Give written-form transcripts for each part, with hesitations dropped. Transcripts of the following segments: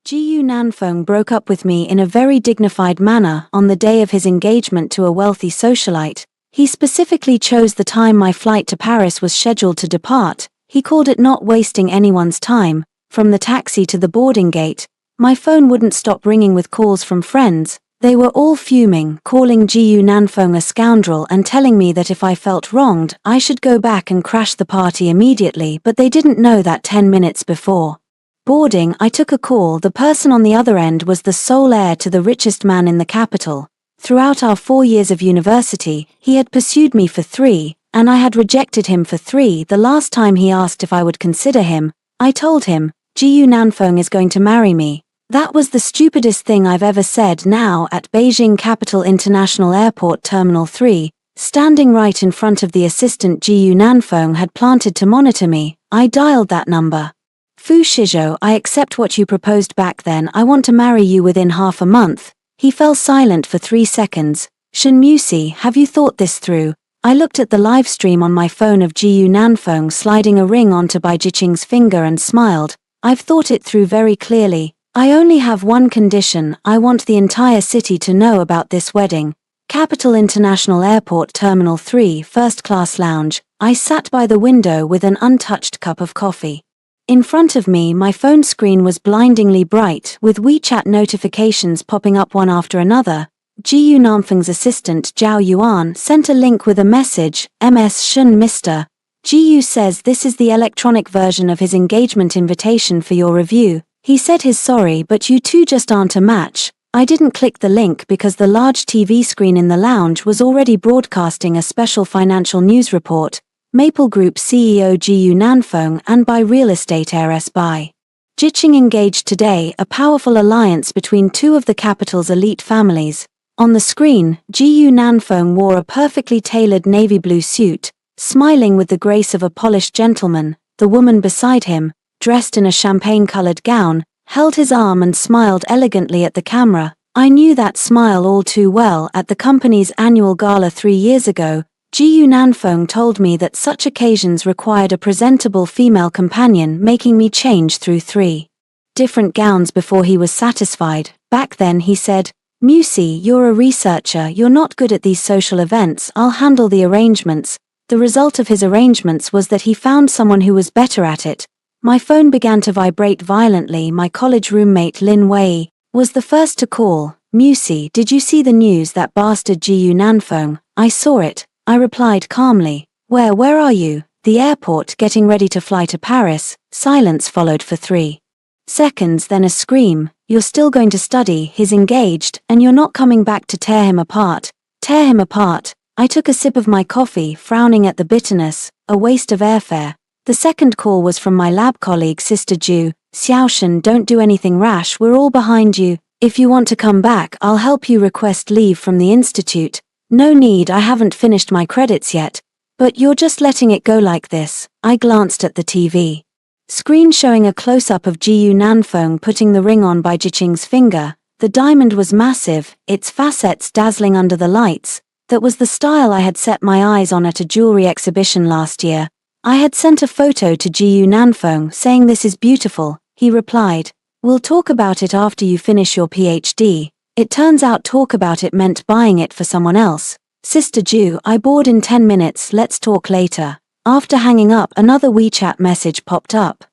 Jiyu Nanfeng broke up with me in a very dignified manner on the day of his engagement to a wealthy socialite. He specifically chose the time my flight to Paris was scheduled to depart. He called it not wasting anyone's time. From the taxi to the boarding gate, my phone wouldn't stop ringing with calls from friends. They were all fuming, calling Jiyu Nanfeng a scoundrel and telling me that if I felt wronged, I should go back and crash the party immediately, but they didn't know that 10 minutes before boarding, I took a call. The person on the other end was the sole heir to the richest man in the capital. Throughout our 4 years of university, he had pursued me for 3, and I had rejected him for 3. The last time he asked if I would consider him, I told him, Jiyu Nanfeng is going to marry me. That was the stupidest thing I've ever said. Now, at Beijing Capital International Airport Terminal 3, standing right in front of the assistant Jiyu Nanfeng had planted to monitor me, I dialed that number. Fu Shizhou, I accept what you proposed back then. I want to marry you within half a month. He fell silent for 3 seconds. Shen Musi, have you thought this through? I looked at the live stream on my phone of Jiyu Nanfeng sliding a ring onto Bai Jiqing's finger and smiled. I've thought it through very clearly. I only have one condition. I want the entire city to know about this wedding. Capital International Airport Terminal 3 First Class Lounge. I sat by the window with an untouched cup of coffee. In front of me, my phone screen was blindingly bright, with WeChat notifications popping up one after another. Jiyu Nanfeng's assistant Zhao Yuan sent a link with a message, MS Shun Mr. Jiyu says this is the electronic version of his engagement invitation for your review. He said he's sorry, but you two just aren't a match. I didn't click the link because the large TV screen in the lounge was already broadcasting a special financial news report. Maple Group CEO Jiyu Nanfeng and by real estate heiress Bai Jiqing engaged today, a powerful alliance between two of the capital's elite families. On the screen, Jiyu Nanfeng wore a perfectly tailored navy blue suit, smiling with the grace of a polished gentleman. The woman beside him, dressed in a champagne-colored gown, held his arm and smiled elegantly at the camera. I knew that smile all too well. At the company's annual gala 3 years ago, Jiyu Nanfeng told me that such occasions required a presentable female companion, making me change through 3 different gowns before he was satisfied. Back then he said, Musi, you're a researcher, you're not good at these social events, I'll handle the arrangements. The result of his arrangements was that he found someone who was better at it. My phone began to vibrate violently. My college roommate Lin Wei was the first to call. Musi, did you see the news, that bastard Jiyu Nanfeng? I saw it, I replied calmly. Where are you? The airport, getting ready to fly to Paris. Silence followed for 3 seconds, then a scream. You're still going to study, he's engaged, and you're not coming back to tear him apart. Tear him apart. I took a sip of my coffee, frowning at the bitterness. A waste of airfare. The second call was from my lab colleague Sister Ju. Xiaoshan, don't do anything rash, we're all behind you. If you want to come back, I'll help you request leave from the institute. No need, I haven't finished my credits yet. But you're just letting it go like this. I glanced at the TV screen showing a close-up of Jiyu Nanfeng putting the ring on Bai Jiqing's finger. The diamond was massive, its facets dazzling under the lights. That was the style I had set my eyes on at a jewelry exhibition last year. I had sent a photo to Jiyu Nanfeng saying this is beautiful. He replied, we'll talk about it after you finish your PhD. It turns out talk about it meant buying it for someone else. Sister Ju, I board in 10 minutes, let's talk later. After hanging up, another WeChat message popped up.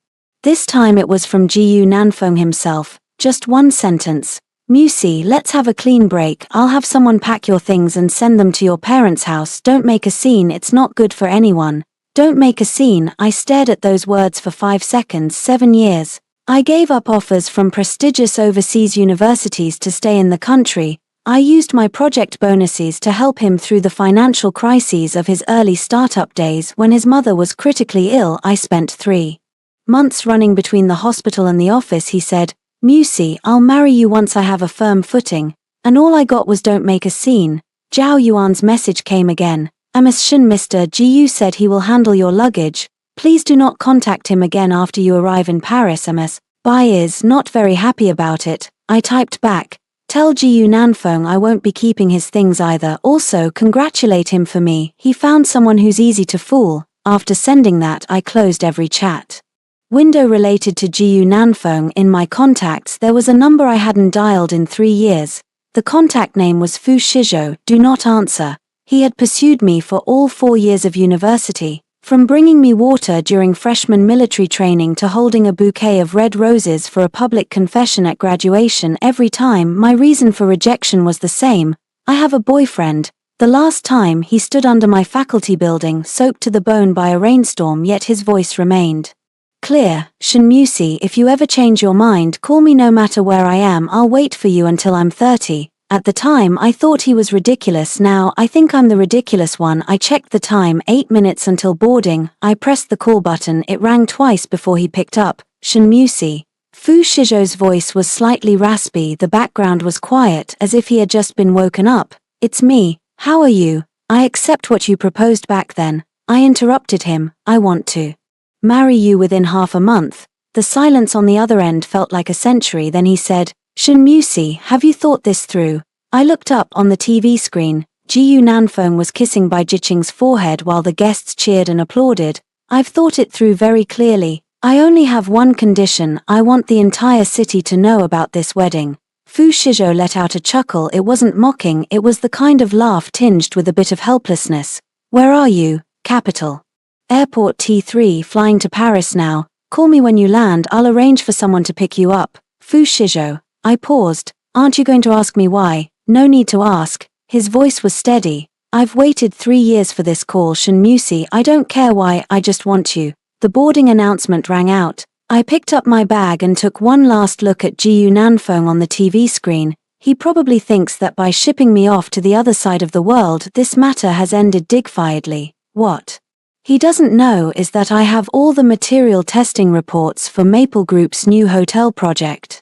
This time it was from Jiyu Nanfeng himself. Just one sentence. Musi, let's have a clean break. I'll have someone pack your things and send them to your parents' house. Don't make a scene, it's not good for anyone. Don't make a scene. I stared at those words for 5 seconds. 7 years. I gave up offers from prestigious overseas universities to stay in the country. I used my project bonuses to help him through the financial crises of his early startup days when his mother was critically ill. I spent 3 months running between the hospital and the office. He said, Musi, I'll marry you once I have a firm footing. And all I got was don't make a scene. Zhao Yuan's message came again. MS Shin Mr. Jiyu said he will handle your luggage. Please do not contact him again after you arrive in Paris. MS. Bai is not very happy about it. I typed back. Tell Jiyu Nanfeng I won't be keeping his things either. Also congratulate him for me. He found someone who's easy to fool. After sending that, I closed every chat. Window related to Jiyu Nanfeng. In my contacts there was a number I hadn't dialed in 3 years. The contact name was Fu Shizhou, do not answer. He had pursued me for all 4 years of university, from bringing me water during freshman military training to holding a bouquet of red roses for a public confession at graduation. Every time my reason for rejection was the same: I have a boyfriend. The last time he stood under my faculty building soaked to the bone by a rainstorm, yet his voice remained clear. Shinmusi, if you ever change your mind, call me no matter where I am. I'll wait for you until I'm 30. At the time I thought he was ridiculous. Now I think I'm the ridiculous one. I checked the time, 8 minutes until boarding. I pressed the call button. It rang twice before he picked up. Shinmusi. Fu Shizhou's voice was slightly raspy. The background was quiet, as if he had just been woken up. It's me. How are you? I accept what you proposed back then. I interrupted him. I want to marry you within half a month. The silence on the other end felt like a century. Then he said, Shinmusi, have you thought this through? I looked up on the TV screen. Jiyu Nanfeng was kissing Bai Jiqing's forehead while the guests cheered and applauded. I've thought it through very clearly. I only have one condition. I want the entire city to know about this wedding. Fu Shizhou let out a chuckle. It wasn't mocking, it was the kind of laugh tinged with a bit of helplessness. Where are you? Capital. Airport T3, flying to Paris now. Call me when you land. I'll arrange for someone to pick you up. Fu Shizhou. I paused. Aren't you going to ask me why? No need to ask. His voice was steady. I've waited 3 years for this call, Shinmusi. I don't care why, I just want you. The boarding announcement rang out. I picked up my bag and took one last look at Jiyu Nanfeng on the TV screen. He probably thinks that by shipping me off to the other side of the world, this matter has ended dignifiedly. What he doesn't know is that I have all the material testing reports for Maple Group's new hotel project.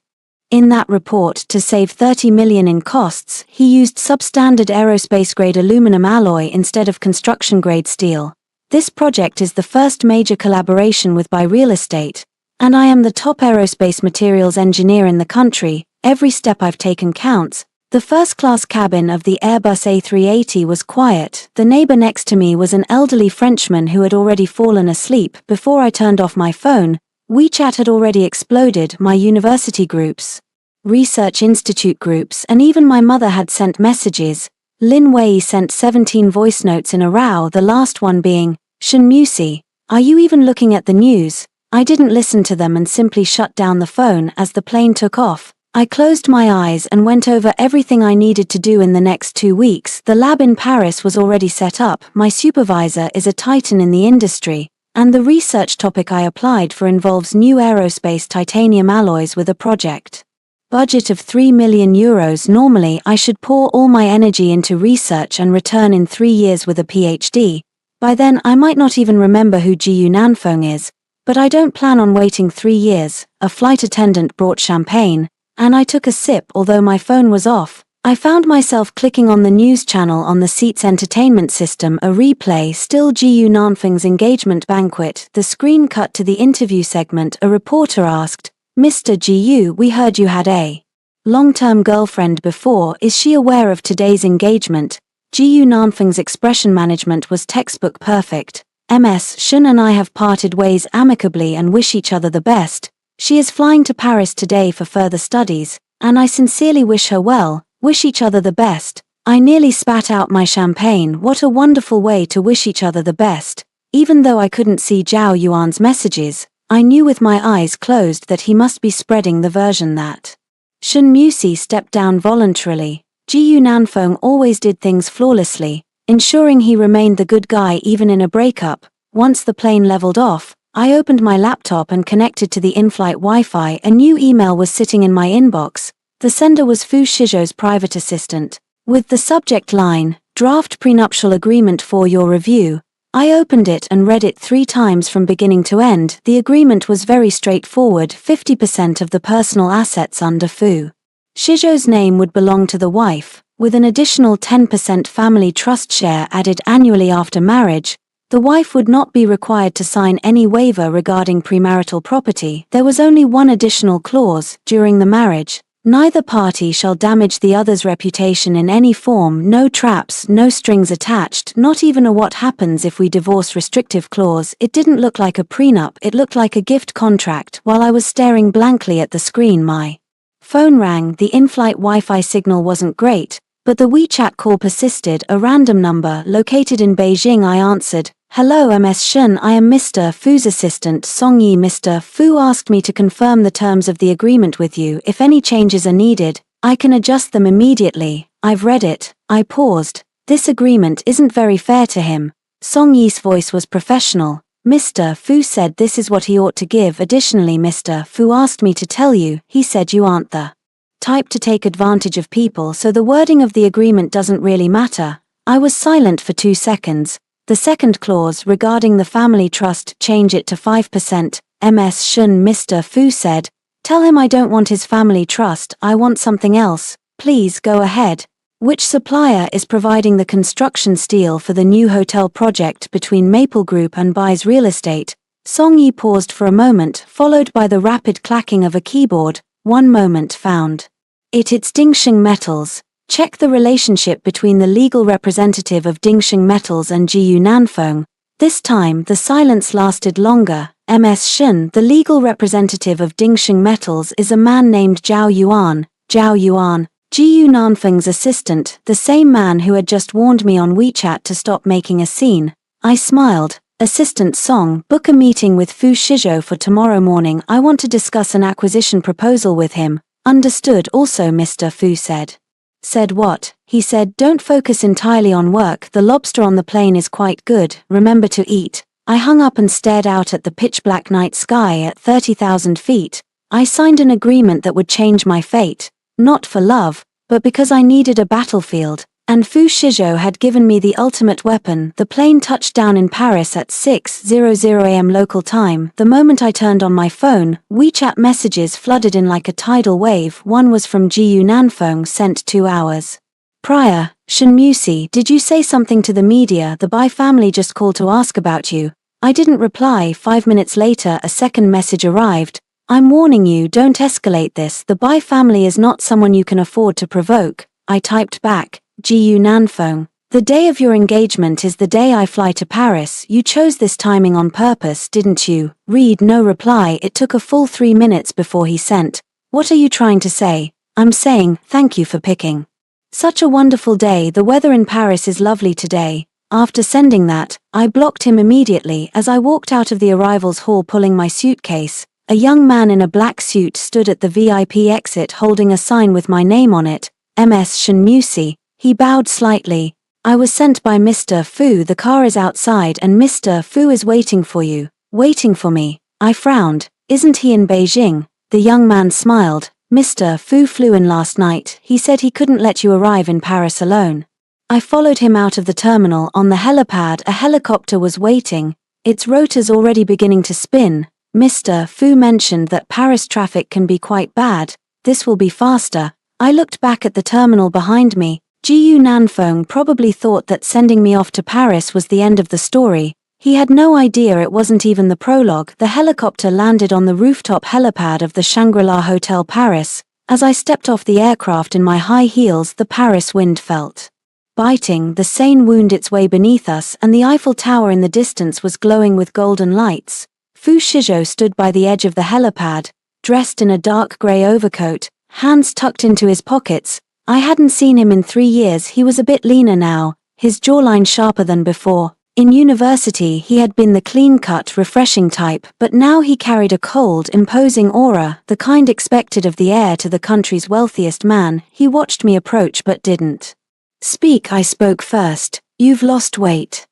In that report, to save 30 million in costs, he used substandard aerospace-grade aluminum alloy instead of construction-grade steel. This project is the first major collaboration with Bai Real Estate, and I am the top aerospace materials engineer in the country. Every step I've taken counts. The first-class cabin of the Airbus A380 was quiet. The neighbor next to me was an elderly Frenchman who had already fallen asleep before I turned off my phone. WeChat had already exploded. My university groups, research institute groups, and even my mother had sent messages. Lin Wei sent 17 voice notes in a row, the last one being, Shinmusi, are you even looking at the news? I didn't listen to them and simply shut down the phone as the plane took off. I closed my eyes and went over everything I needed to do in the next 2 weeks. The lab in Paris was already set up. My supervisor is a titan in the industry, and the research topic I applied for involves new aerospace titanium alloys with a project budget of 3 million euros. Normally, I should pour all my energy into research and return in 3 years with a PhD. By then, I might not even remember who Jiyu Nanfeng is, but I don't plan on waiting 3 years. A flight attendant brought champagne, and I took a sip. Although my phone was off, I found myself clicking on the news channel on the seat's entertainment system. A replay, still Jiyu Nanfeng's engagement banquet. The screen cut to the interview segment. A reporter asked, Mr. Jiyu, we heard you had a long-term girlfriend before. Is she aware of today's engagement? Jiyu Nanfeng's expression management was textbook perfect. Ms. Shun and I have parted ways amicably and wish each other the best. She is flying to Paris today for further studies, and I sincerely wish her well. Wish each other the best. I nearly spat out my champagne. What a wonderful way to wish each other the best. Even though I couldn't see Zhao Yuan's messages, I knew with my eyes closed that he must be spreading the version that Shinmusi stepped down voluntarily. Jiyu Nanfeng always did things flawlessly, ensuring he remained the good guy even in a breakup. Once the plane leveled off, I opened my laptop and connected to the in-flight Wi-Fi. A new email was sitting in my inbox. The sender was Fu Shizhou's private assistant, with the subject line, Draft Prenuptial Agreement for your review. I opened it and read it 3 times from beginning to end. The agreement was very straightforward. 50% of the personal assets under Fu Shizhou's name would belong to the wife, with an additional 10% family trust share added annually after marriage. The wife would not be required to sign any waiver regarding premarital property. There was only one additional clause: during the marriage, Neither party shall damage the other's reputation in any form, no traps, no strings attached, not even a what happens if we divorce restrictive clause. It didn't look like a prenup, it looked like a gift contract. While I was staring blankly at the screen, my phone rang. The in-flight Wi-Fi signal wasn't great, but the WeChat call persisted, a random number located in Beijing. I answered. Hello Ms. Shen, I am Mr. Fu's assistant Song Yi. Mr. Fu asked me to confirm the terms of the agreement with you. If any changes are needed, I can adjust them immediately. I've read it. I paused. This agreement isn't very fair to him. Song Yi's voice was professional. Mr. Fu said this is what he ought to give. Additionally, Mr. Fu asked me to tell you, he said you aren't the type to take advantage of people, so the wording of the agreement doesn't really matter. I was silent for 2 seconds. The second clause regarding the family trust, change it to 5%. Ms. Shun, Mr. Fu said. Tell him I don't want his family trust, I want something else. Please go ahead. Which supplier is providing the construction steel for the new hotel project between Maple Group and Buys Real Estate? Song Yi paused for a moment, followed by the rapid clacking of a keyboard. One moment. Found it's Dingxing Metals. Check the relationship between the legal representative of Dingxing Metals and Jiyu Nanfeng. This time the silence lasted longer. Ms. Shen, the legal representative of Dingxing Metals is a man named Zhao Yuan. Zhao Yuan, Jiyu Nanfeng's assistant, the same man who had just warned me on WeChat to stop making a scene. I smiled. Assistant Song, book a meeting with Fu Shizhou for tomorrow morning. I want to discuss an acquisition proposal with him. Understood. Also, Mr. Fu said. Said what? He said, don't focus entirely on work. The lobster on the plane is quite good. Remember to eat. I hung up and stared out at the pitch-black night sky at 30,000 feet. I signed an agreement that would change my fate. Not for love, but because I needed a battlefield. And Fu Shizhou had given me the ultimate weapon. The plane touched down in Paris at 6:00 a.m. local time. The moment I turned on my phone, WeChat messages flooded in like a tidal wave. One was from Jiyu Nanfeng, sent 2 hours prior. Shen Musi, did you say something to the media? The Bai family just called to ask about you. I didn't reply. 5 minutes later, a second message arrived. I'm warning you, don't escalate this. The Bai family is not someone you can afford to provoke. I typed back. Jiyu Nanfeng, the day of your engagement is the day I fly to Paris. You chose this timing on purpose, didn't you? Read. No reply. It took a full 3 minutes before he sent. What are you trying to say? I'm saying, thank you for picking such a wonderful day. The weather in Paris is lovely today. After sending that, I blocked him immediately. As I walked out of the arrivals hall pulling my suitcase, a young man in a black suit stood at the VIP exit holding a sign with my name on it. Ms. Shen Musi. He bowed slightly. I was sent by Mr. Fu. The car is outside and Mr. Fu is waiting for you. Waiting for me. I frowned. Isn't he in Beijing? The young man smiled. Mr. Fu flew in last night. He said he couldn't let you arrive in Paris alone. I followed him out of the terminal. On the helipad, a helicopter was waiting, its rotors already beginning to spin. Mr. Fu mentioned that Paris traffic can be quite bad. This will be faster. I looked back at the terminal behind me. Jiyu Nanfeng probably thought that sending me off to Paris was the end of the story. He had no idea it wasn't even the prologue. The helicopter landed on the rooftop helipad of the Shangri-La Hotel Paris. As I stepped off the aircraft in my high heels, the Paris wind felt biting. The Seine wound its way beneath us, and the Eiffel Tower in the distance was glowing with golden lights. Fu Shizhou stood by the edge of the helipad, dressed in a dark grey overcoat, hands tucked into his pockets. I hadn't seen him in 3 years. He was a bit leaner now, his jawline sharper than before. In university he had been the clean-cut, refreshing type, but now he carried a cold, imposing aura, the kind expected of the heir to the country's wealthiest man. He watched me approach but didn't speak. I spoke first. You've lost weight.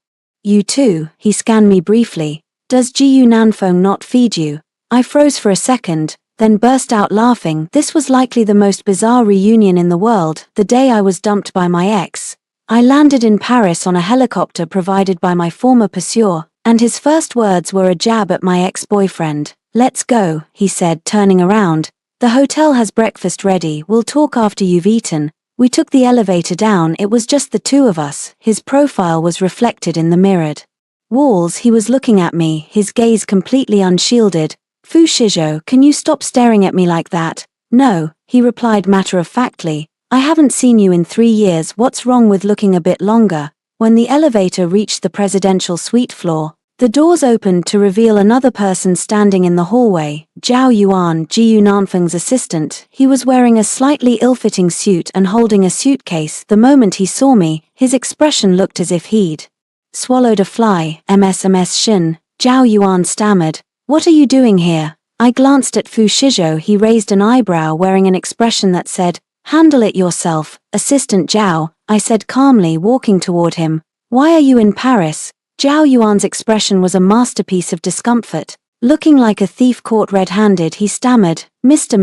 You too. He scanned me briefly. Does Jiyu Nanfeng not feed you? I froze for a second, then burst out laughing. This was likely the most bizarre reunion in the world, the day I was dumped by my ex. I landed in Paris on a helicopter provided by my former pursuer, and his first words were a jab at my ex-boyfriend. Let's go, he said, turning around. The hotel has breakfast ready. We'll talk after you've eaten. We took the elevator down. It was just the two of us. His profile was reflected in the mirrored walls. He was looking at me, his gaze completely unshielded. Fu Shizhou, can you stop staring at me like that? No, he replied matter-of-factly. I haven't seen you in 3 years, what's wrong with looking a bit longer? When the elevator reached the presidential suite floor, the doors opened to reveal another person standing in the hallway, Zhao Yuan, Jiyu Nanfeng's assistant. He was wearing a slightly ill-fitting suit and holding a suitcase. The moment he saw me, his expression looked as if he'd swallowed a fly. MS Shin, Zhao Yuan stammered. What are you doing here? I glanced at Fu Shizhou. He raised an eyebrow, wearing an expression that said, handle it yourself, Assistant Zhao, I said calmly, walking toward him. Why are you in Paris? Zhao Yuan's expression was a masterpiece of discomfort. Looking like a thief caught red-handed, he stammered, Mr.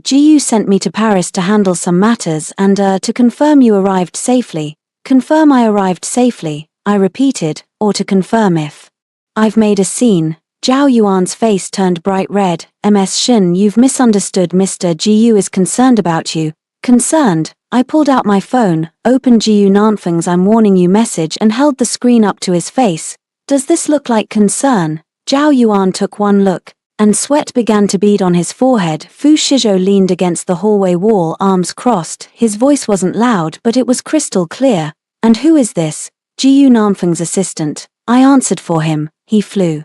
Jiyu sent me to Paris to handle some matters and, to confirm you arrived safely. Confirm I arrived safely, I repeated, or to confirm if I've made a scene. Zhao Yuan's face turned bright red. MS Shin, you've misunderstood. Mr. Jiyu is concerned about you. Concerned? I pulled out my phone, opened Jiyu Nanfeng's I'm warning you message and held the screen up to his face. Does this look like concern? Zhao Yuan took one look, and sweat began to bead on his forehead. Fu Shizhou leaned against the hallway wall, arms crossed. His voice wasn't loud, but it was crystal clear. And who is this? Jiyu Nanfeng's assistant. I answered for him. He flew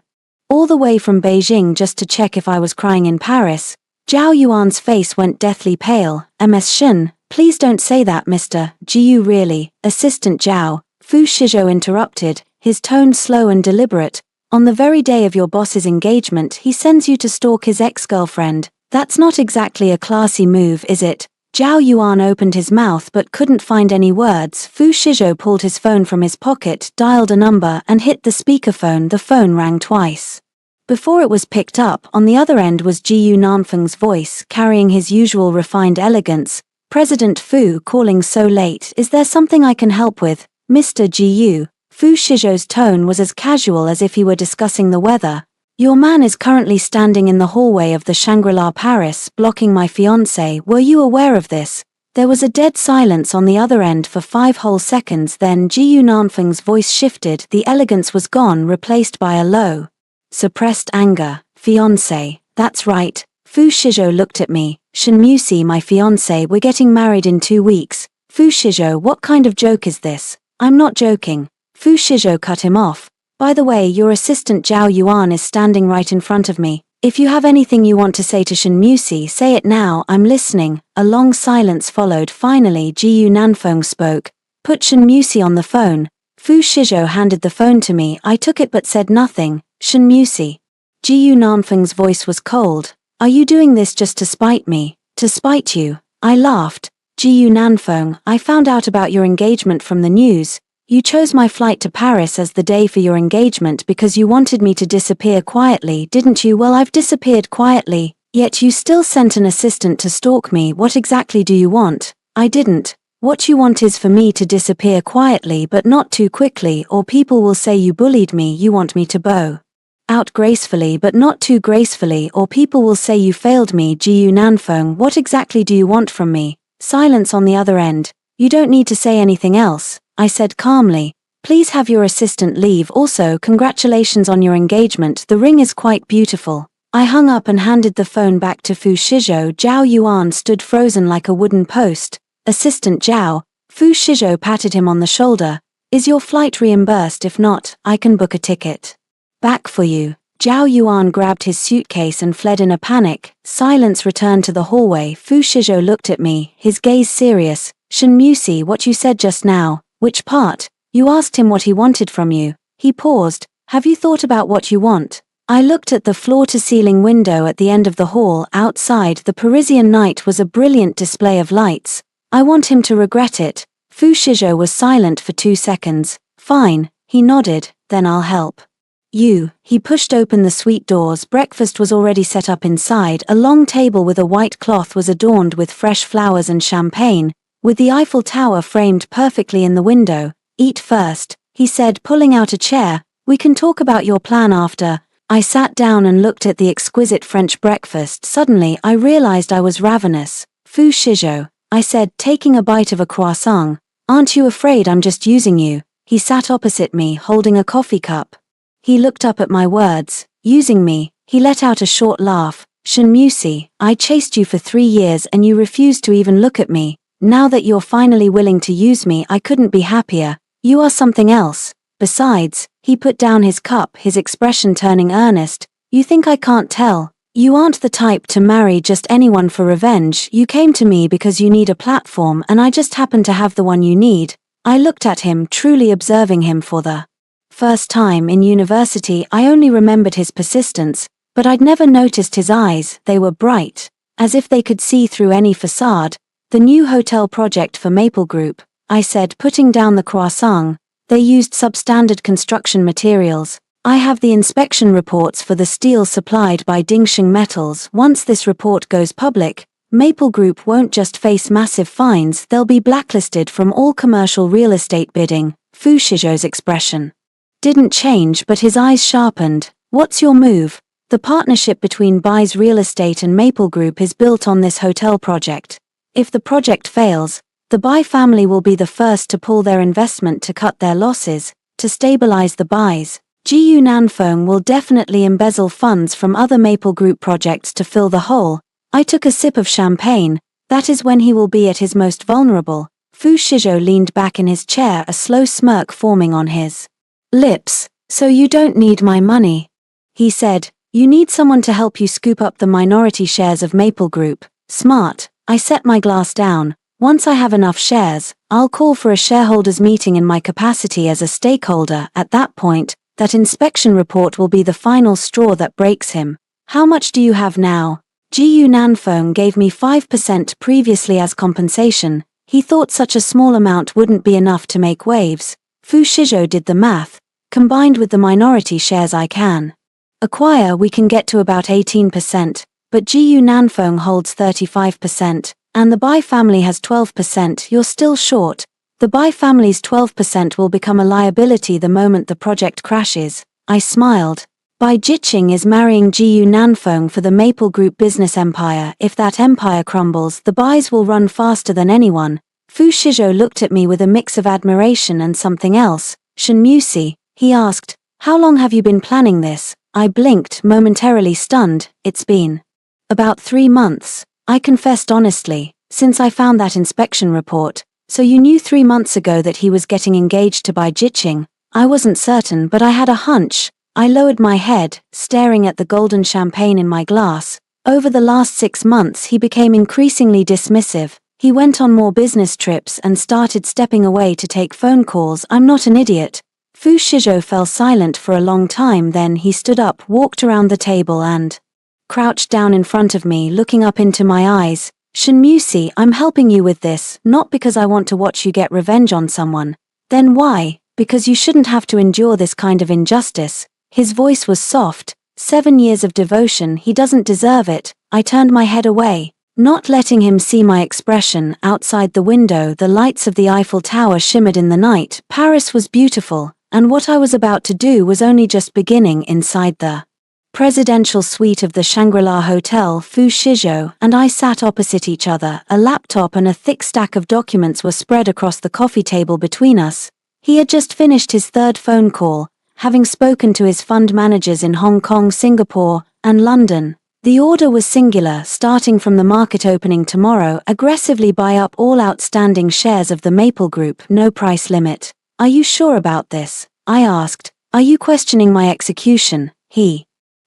all the way from Beijing just to check if I was crying in Paris. Zhao Yuan's face went deathly pale. MS Shin, please don't say that, Mr. Jiyu. Really, Assistant Zhao, Fu Shizhou interrupted, his tone slow and deliberate. On the very day of your boss's engagement, he sends you to stalk his ex-girlfriend. That's not exactly a classy move, is it? Zhao Yuan opened his mouth but couldn't find any words. Fu Shizhou pulled his phone from his pocket, dialed a number and hit the speakerphone. The phone rang twice. Before it was picked up, on the other end was Jiyu Nanfeng's voice, carrying his usual refined elegance. President Fu, calling so late, is there something I can help with? Mr. Jiyu. Fu Shizhou's tone was as casual as if he were discussing the weather. Your man is currently standing in the hallway of the Shangri-La Paris, blocking my fiancé. Were you aware of this? There was a dead silence on the other end for 5 whole seconds. Then Jiyu Nanfeng's voice shifted. The elegance was gone, replaced by a low, suppressed anger. Fiancé, that's right. Fu Shizhou looked at me. Shenmusi, my fiancé, we're getting married in 2 weeks. Fu Shizhou, what kind of joke is this? I'm not joking. Fu Shizhou cut him off. By the way, your assistant Zhao Yuan is standing right in front of me. If you have anything you want to say to Shenmusi, say it now, I'm listening. A long silence followed. Finally, Jiyu Nanfeng spoke. Put Shenmusi on the phone. Fu Shizhou handed the phone to me. I took it but said nothing. Shenmusi. Jiyu Nanfeng's voice was cold. Are you doing this just to spite me? To spite you? I laughed. Jiyu Nanfeng, I found out about your engagement from the news. You chose my flight to Paris as the day for your engagement because you wanted me to disappear quietly, didn't you? Well, I've disappeared quietly, yet you still sent an assistant to stalk me. What exactly do you want? I didn't. What you want is for me to disappear quietly but not too quickly, or people will say you bullied me. You want me to bow out gracefully but not too gracefully, or people will say you failed me. Jiyu Nanfeng, what exactly do you want from me? Silence on the other end. You don't need to say anything else, I said calmly. Please have your assistant leave. Also, congratulations on your engagement. The ring is quite beautiful. I hung up and handed the phone back to Fu Shizhou. Zhao Yuan stood frozen like a wooden post. Assistant Zhao. Fu Shizhou patted him on the shoulder. Is your flight reimbursed? If not, I can book a ticket back for you. Zhao Yuan grabbed his suitcase and fled in a panic. Silence returned to the hallway. Fu Shizhou looked at me, his gaze serious. Shenmusi, what you said just now. Which part? You asked him what he wanted from you. He paused. Have you thought about what you want? I looked at the floor-to-ceiling window at the end of the hall. Outside, the Parisian night was a brilliant display of lights. I want him to regret it. Fu Shizhou was silent for 2 seconds. Fine, he nodded, then I'll help you. He pushed open the suite doors. Breakfast was already set up inside. A long table with a white cloth was adorned with fresh flowers and champagne, with the Eiffel Tower framed perfectly in the window. Eat first, he said, pulling out a chair. We can talk about your plan after. I sat down and looked at the exquisite French breakfast. Suddenly, I realized I was ravenous. Fu Shizhou, I said, taking a bite of a croissant. Aren't you afraid I'm just using you? He sat opposite me, holding a coffee cup. He looked up at my words. Using me. He let out a short laugh. Shinmusi, I chased you for 3 years and you refused to even look at me. Now that you're finally willing to use me, I couldn't be happier. You are something else. Besides, he put down his cup, his expression turning earnest. You think I can't tell? You aren't the type to marry just anyone for revenge. You came to me because you need a platform and I just happen to have the one you need. I looked at him, truly observing him for the first time in university. I only remembered his persistence, but I'd never noticed his eyes. They were bright, as if they could see through any facade. The new hotel project for Maple Group, I said, putting down the croissant. They used substandard construction materials. I have the inspection reports for the steel supplied by Dingxing Metals. Once this report goes public, Maple Group won't just face massive fines, they'll be blacklisted from all commercial real estate bidding. Fu Shizhou's expression didn't change, but his eyes sharpened. What's your move? The partnership between Bai's Real Estate and Maple Group is built on this hotel project. If the project fails, the Bai family will be the first to pull their investment to cut their losses. To stabilize the Bais, Jiyu Nanfeng will definitely embezzle funds from other Maple Group projects to fill the hole. I took a sip of champagne. That is when he will be at his most vulnerable. Fu Shizhou leaned back in his chair, a slow smirk forming on his lips. So you don't need my money, he said. You need someone to help you scoop up the minority shares of Maple Group. Smart. I set my glass down. Once I have enough shares, I'll call for a shareholders meeting in my capacity as a stakeholder. At that point, that inspection report will be the final straw that breaks him. How much do you have now? Jiyu Nanfeng gave me 5% previously as compensation. He thought such a small amount wouldn't be enough to make waves. Fu Shizhou did the math. Combined with the minority shares I can acquire, we can get to about 18%, but Jiyu Nanfeng holds 35%, and the Bai family has 12%. You're still short. The Bai family's 12% will become a liability the moment the project crashes. I smiled. Bai Jiqing is marrying Jiyu Nanfeng for the Maple Group business empire. If that empire crumbles, the Bais will run faster than anyone. Fu Shizhou looked at me with a mix of admiration and something else. Shinmusi, he asked, how long have you been planning this? I blinked, momentarily stunned. It's been about 3 months. I confessed honestly, since I found that inspection report. So you knew 3 months ago that he was getting engaged to Bai Jiqing? I wasn't certain, but I had a hunch. I lowered my head, staring at the golden champagne in my glass. Over the last 6 months he became increasingly dismissive. He went on more business trips and started stepping away to take phone calls. I'm not an idiot. Fu Shizhou fell silent for a long time, then he stood up, walked around the table and crouched down in front of me, looking up into my eyes. Shinmusi, I'm helping you with this, not because I want to watch you get revenge on someone. Then why? Because you shouldn't have to endure this kind of injustice. His voice was soft. 7 years of devotion, he doesn't deserve it. I turned my head away, not letting him see my expression. Outside the window, the lights of the Eiffel Tower shimmered in the night. Paris was beautiful, and what I was about to do was only just beginning. Inside the presidential suite of the Shangri-La Hotel, Fu Shizhou and I sat opposite each other. A laptop and a thick stack of documents were spread across the coffee table between us. He had just finished his 3rd phone call, having spoken to his fund managers in Hong Kong, Singapore, and London. The order was singular: starting from the market opening tomorrow, aggressively buy up all outstanding shares of the Maple Group, no price limit. Are you sure about this? I asked. Are you questioning my execution? He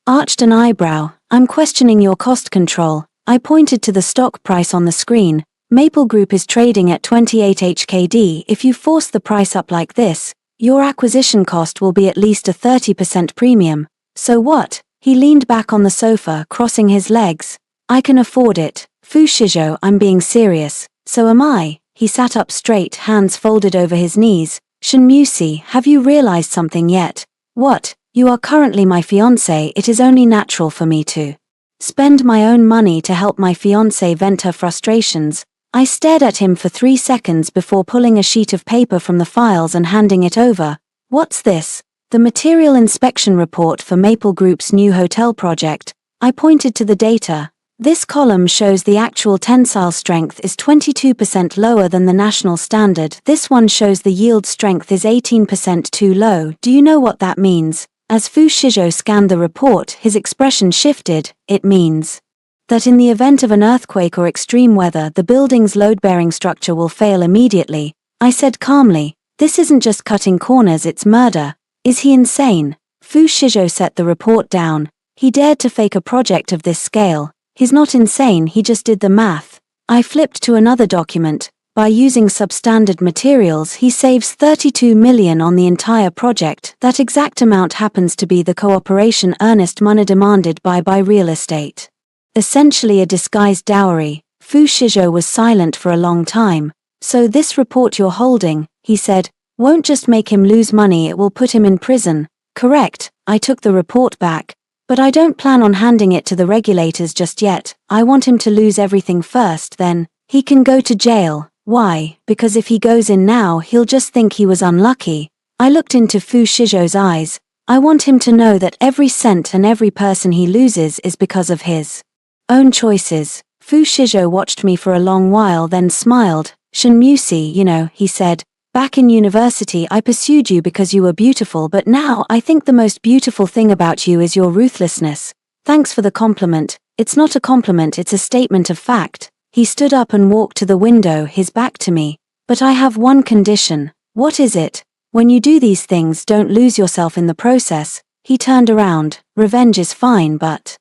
arched an eyebrow. I'm questioning your cost control. I pointed to the stock price on the screen. Maple Group is trading at 28 HKD. If you force the price up like this, your acquisition cost will be at least a 30% premium. So what? He leaned back on the sofa, crossing his legs. I can afford it. Fu Shizhou, I'm being serious. So am I. He sat up straight, hands folded over his knees. Shinmusi, have you realized something yet? What? You are currently my fiancé. It is only natural for me to spend my own money to help my fiancé vent her frustrations. I stared at him for 3 seconds before pulling a sheet of paper from the files and handing it over. What's this? The material inspection report for Maple Group's new hotel project. I pointed to the data. This column shows the actual tensile strength is 22% lower than the national standard. This one shows the yield strength is 18% too low. Do you know what that means? As Fu Shizhou scanned the report, his expression shifted. It means That in the event of an earthquake or extreme weather the building's load-bearing structure will fail immediately. I said calmly, "This isn't just cutting corners, it's murder. Is he insane?" Fu Shizhou set the report down. He dared to fake a project of this scale. He's not insane, he just did the math. I flipped to another document. By using substandard materials he saves 32 million on the entire project. That exact amount happens to be the cooperation earnest money demanded by real estate. Essentially a disguised dowry. Fu Shizhou was silent for a long time. "So this report you're holding," he said, "won't just make him lose money, it will put him in prison." "Correct." I took the report back. "But I don't plan on handing it to the regulators just yet. I want him to lose everything first, then he can go to jail." "Why?" "Because if he goes in now he'll just think he was unlucky." I looked into Fu Shizhou's eyes. "I want him to know that every cent and every person he loses is because of his own choices." Fu Shizhou watched me for a long while, then smiled. "Shen Musi, you know," he said, "back in university I pursued you because you were beautiful, but now I think the most beautiful thing about you is your ruthlessness." "Thanks for the compliment." "It's not a compliment, it's a statement of fact." He stood up and walked to the window, his back to me. "But I have one condition." "What is it?" "When you do these things, don't lose yourself in the process." He turned around. "Revenge is fine, but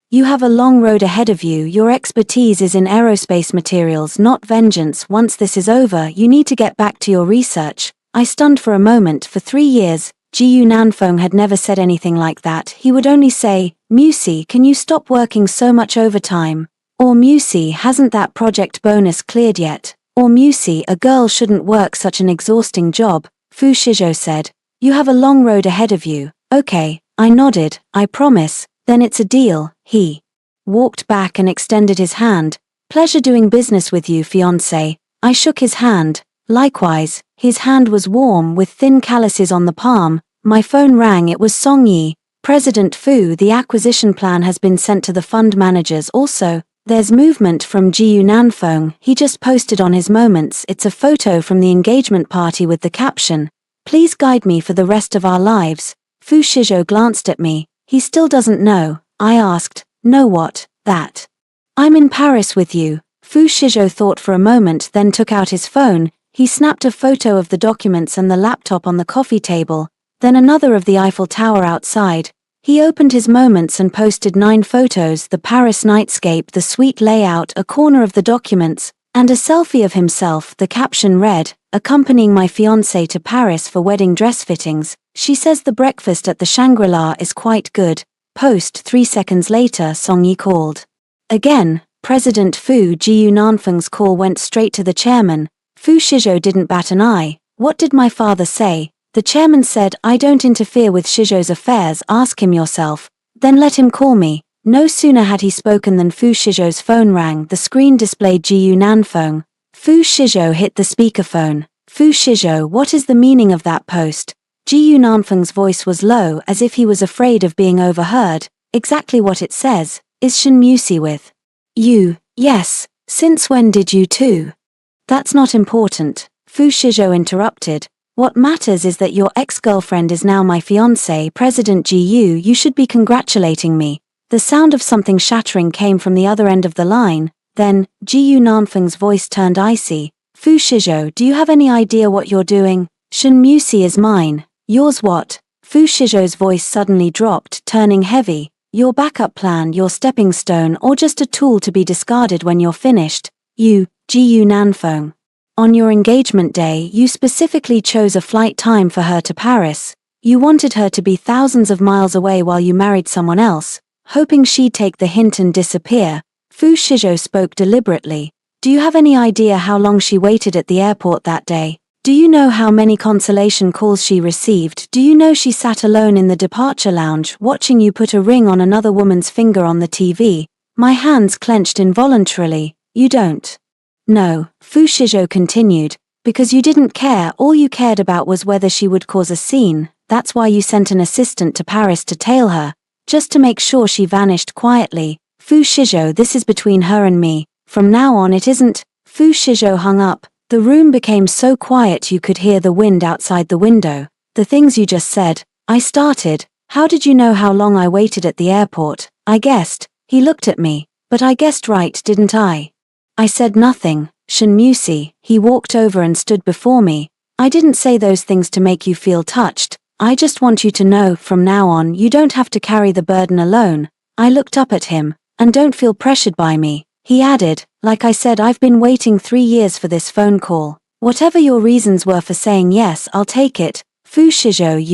you have a long road ahead of you. Your expertise is in aerospace materials, not vengeance. Once this is over, you need to get back to your research." I stunned for a moment. For 3 years, Jiyu Nanfeng had never said anything like that. He would only say, "Musi, can you stop working so much overtime?" Or "Musi, hasn't that project bonus cleared yet?" Or "Musi, a girl shouldn't work such an exhausting job." Fu Shizhou said, "You have a long road ahead of you." "Okay." I nodded. "I promise." "Then it's a deal." He walked back and extended his hand. "Pleasure doing business with you, fiancé." I shook his hand. Likewise. His hand was warm, with thin calluses on the palm. My phone rang. It was Song Yi. "President Fu, the acquisition plan has been sent to the fund managers. Also, there's movement from Jiyu Nanfeng. He just posted on his Moments. It's a photo from the engagement party with the caption, 'Please guide me for the rest of our lives.'" Fu Shizhou glanced at me. "He still doesn't know." I asked, "Know what?" "That I'm in Paris with you." Fu Shizhou thought for a moment, then took out his phone. He snapped a photo of the documents and the laptop on the coffee table, then another of the Eiffel Tower outside. He opened his Moments and posted 9 photos: the Paris nightscape, the suite layout, a corner of the documents, and a selfie of himself. The caption read, "Accompanying my fiancée to Paris for wedding dress fittings. She says the breakfast at the Shangri-La is quite good." Post. 3 seconds later, Song Yi called. Again, President Fu. Jiyu Nanfeng's call went straight to the chairman. Fu Shizhou didn't bat an eye. "What did my father say?" The chairman said, "I don't interfere with Shizhou's affairs, ask him yourself." "Then let him call me." No sooner had he spoken than Fu Shizhou's phone rang. The screen displayed Jiyu Nanfeng. Fu Shizhou hit the speakerphone. "Fu Shizhou, what is the meaning of that post?" Jiyu Nanfeng's voice was low, as if he was afraid of being overheard. "Exactly what it says. Is Shen Musi with you?" "Yes." "Since when did you two?" "That's not important." Fu Shizhou interrupted. "What matters is that your ex-girlfriend is now my fiancée. President Jiyu, you should be congratulating me." The sound of something shattering came from the other end of the line. Then, Jiyu Nanfeng's voice turned icy. "Fu Shizhou, do you have any idea what you're doing?" "Shen Musi is mine." "Yours what?" Fu Shizhou's voice suddenly dropped, turning heavy. "Your backup plan, your stepping stone, or just a tool to be discarded when you're finished?" "You, Jiyu Nanfeng. On your engagement day, you specifically chose a flight time for her to Paris. You wanted her to be thousands of miles away while you married someone else, hoping she'd take the hint and disappear." Fu Shizhou spoke deliberately. "Do you have any idea how long she waited at the airport that day? Do you know how many consolation calls she received? Do you know she sat alone in the departure lounge, watching you put a ring on another woman's finger on the TV?" My hands clenched involuntarily. "You don't." "No," Fu Shizhou continued, "because you didn't care. All you cared about was whether she would cause a scene. That's why you sent an assistant to Paris to tail her, just to make sure she vanished quietly." "Fu Shizhou, this is between her and me. From now on it isn't." Fu Shizhou hung up. The room became so quiet you could hear the wind outside the window. "The things you just said," I started. "How did you know how long I waited at the airport?" "I guessed." He looked at me. But I guessed right, didn't I? I said nothing. Shinmusi, he walked over and stood before me. I didn't say those things to make you feel touched. I just want you to know, from now on you don't have to carry the burden alone. I looked up at him. And don't feel pressured by me. He added, like I said, I've been waiting 3 years for this phone call. Whatever your reasons were for saying yes, I'll take it. Fu Shizhou,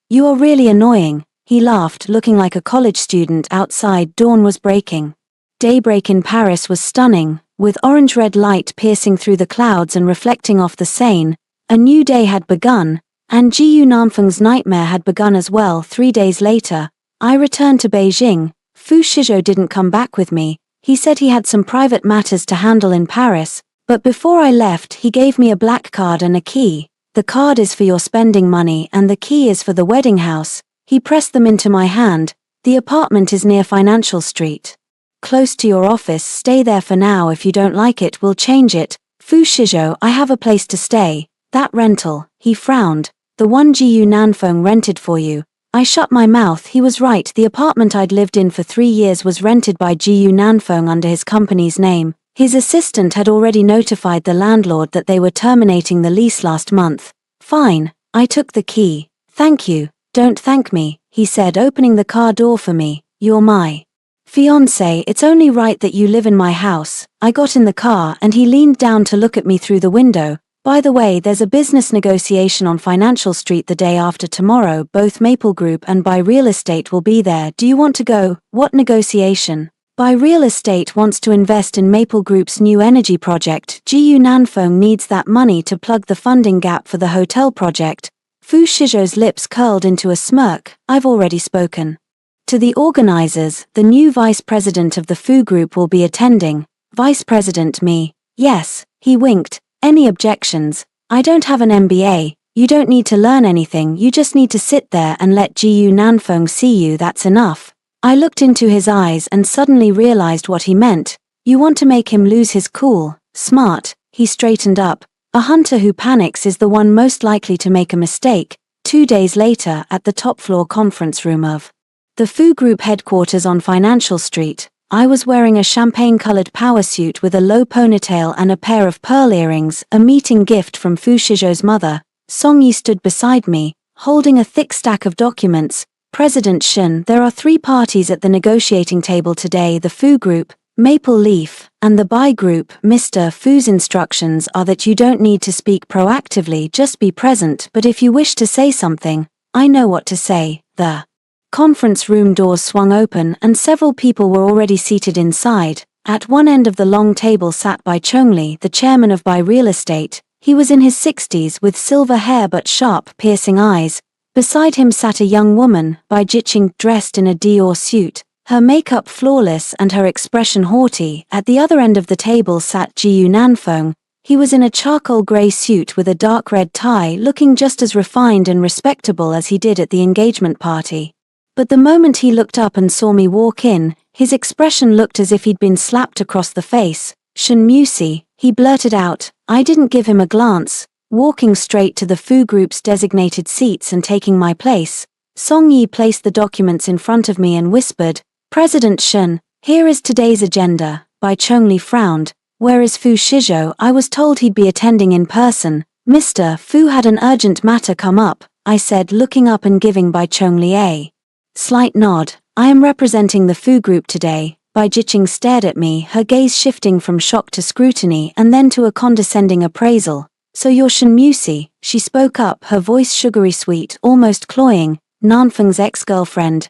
you are really annoying. He laughed, looking like a college student outside. Dawn was breaking. Daybreak in Paris was stunning, with orange-red light piercing through the clouds and reflecting off the Seine. A new day had begun, and Jiyu Nanfeng's nightmare had begun as well. 3 days later, I returned to Beijing. Fu Shizhou didn't come back with me. He said he had some private matters to handle in Paris, but before I left he gave me a black card and a key. The card is for your spending money and the key is for the wedding house. He pressed them into my hand. The apartment is near Financial Street. Close to your office. Stay there for now. If you don't like it, we'll change it. Fu Shizhou, I have a place to stay. That rental, he frowned. The one Jiyu Nanfeng rented for you. I shut my mouth. He was right. The apartment I'd lived in for 3 years was rented by Jiyu Nanfeng under his company's name. His assistant had already notified the landlord that they were terminating the lease last month. Fine. I took the key. Thank you. Don't thank me, he said, opening the car door for me. You're my fiancé. It's only right that you live in my house. I got in the car and he leaned down to look at me through the window. By the way, there's a business negotiation on Financial Street the day after tomorrow. Both Maple Group and Buy Real Estate will be there. Do you want to go? What negotiation? Buy Real Estate wants to invest in Maple Group's new energy project. Jiyu Nanfeng needs that money to plug the funding gap for the hotel project. Fu Shizhou's lips curled into a smirk. I've already spoken to the organizers. The new vice president of the Fu Group will be attending. Vice President me? Yes, he winked. Any objections? I don't have an MBA. You don't need to learn anything. You just need to sit there and let Jiyu Nanfeng see you. That's enough. I looked into his eyes and suddenly realized what he meant. You want to make him lose his cool. Smart. He straightened up. A hunter who panics is the one most likely to make a mistake. 2 days later, at the top floor conference room of the Fu Group headquarters on Financial Street, I was wearing a champagne-colored power suit with a low ponytail and a pair of pearl earrings, a meeting gift from Fu Shizhou's mother. Song Yi stood beside me, holding a thick stack of documents. President Shen, there are 3 parties at the negotiating table today: the Fu Group, Maple Leaf, and the Bai Group. Mr. Fu's instructions are that you don't need to speak proactively, just be present, but if you wish to say something, I know what to say. The conference room doors swung open and several people were already seated inside. At one end of the long table sat Bai Chongli, the chairman of Bai Real Estate. He was in his 60s with silver hair but sharp, piercing eyes. Beside him sat a young woman, Bai Jiqing, dressed in a Dior suit, her makeup flawless and her expression haughty. At the other end of the table sat Jiyu Nanfeng. He was in a charcoal grey suit with a dark red tie, looking just as refined and respectable as he did at the engagement party. But the moment he looked up and saw me walk in, his expression looked as if he'd been slapped across the face. Shinmusi, he blurted out. I didn't give him a glance. Walking straight to the Fu Group's designated seats and taking my place, Song Yi placed the documents in front of me and whispered, President Shen, here is today's agenda. Bai Chongli frowned. Where is Fu Shizhou? I was told he'd be attending in person. Mr. Fu had an urgent matter come up, I said, looking up and giving Bai Chongli a slight nod. I am representing the Fu Group today. Bai Jiqing stared at me, her gaze shifting from shock to scrutiny and then to a condescending appraisal. So you're Shinmusi, she spoke up, her voice sugary sweet, almost cloying. Nanfeng's ex-girlfriend.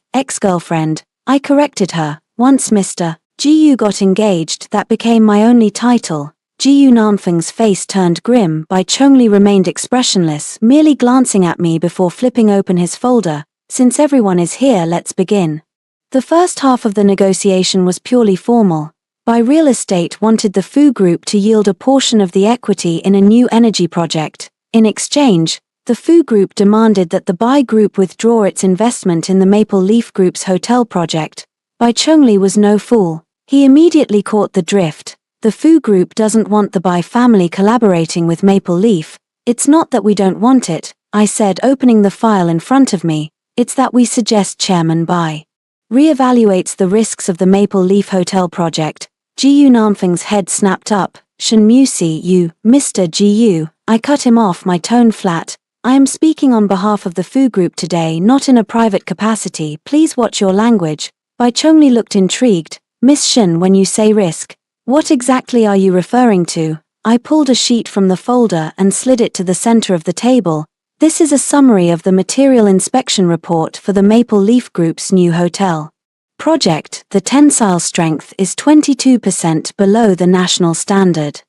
I corrected her. Once Mr. Jiyu got engaged, that became my only title. Jiyu Nanfeng's face turned grim. Bai Chongli remained expressionless, merely glancing at me before flipping open his folder. Since everyone is here, let's begin. The first half of the negotiation was purely formal. Bai Real Estate wanted the Fu Group to yield a portion of the equity in a new energy project. In exchange, the Fu Group demanded that the Bai Group withdraw its investment in the Maple Leaf Group's hotel project. Bai Chongli was no fool. He immediately caught the drift. The Fu Group doesn't want the Bai family collaborating with Maple Leaf. It's not that we don't want it, I said, opening the file in front of me. It's that we suggest Chairman Bai Re-evaluates the risks of the Maple Leaf Hotel project. Gu Nanfeng's head snapped up. Shen Musi, you, Mr. Gu. I cut him off, my tone flat. I am speaking on behalf of the Fu Group today, not in a private capacity. Please watch your language. Bai Chongli looked intrigued. Miss Shen, when you say risk, what exactly are you referring to? I pulled a sheet from the folder and slid it to the center of the table. This is a summary of the material inspection report for the Maple Leaf Group's new hotel project. The tensile strength is 22% below the national standard.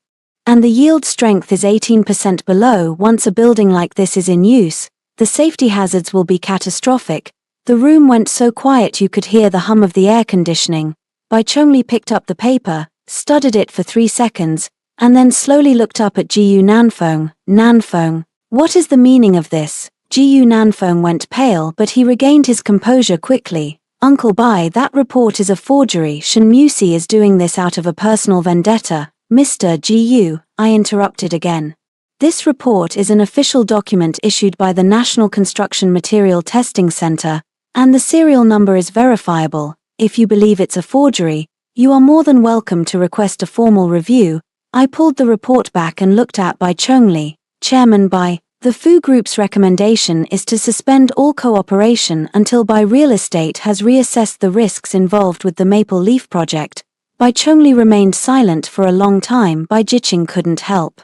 And the yield strength is 18% below. Once a building like this is in use, the safety hazards will be catastrophic. The room went so quiet you could hear the hum of the air conditioning. Bai Chongli picked up the paper, studied it for 3 seconds, and then slowly looked up at Gu Nanfeng. Nanfeng, what is the meaning of this? Gu Nanfeng went pale, but he regained his composure quickly. Uncle Bai, that report is a forgery. Shen Musi is doing this out of a personal vendetta. Mr. Gu, I interrupted again. This report is an official document issued by the National Construction Material Testing Center, and the serial number is verifiable. If you believe it's a forgery, you are more than welcome to request a formal review. I pulled the report back and looked at Bai Chongli. Chairman Bai, the Fu Group's recommendation is to suspend all cooperation until Bai Real Estate has reassessed the risks involved with the Maple Leaf project. Bai Chongli remained silent for a long time. Bai Jiqing couldn't help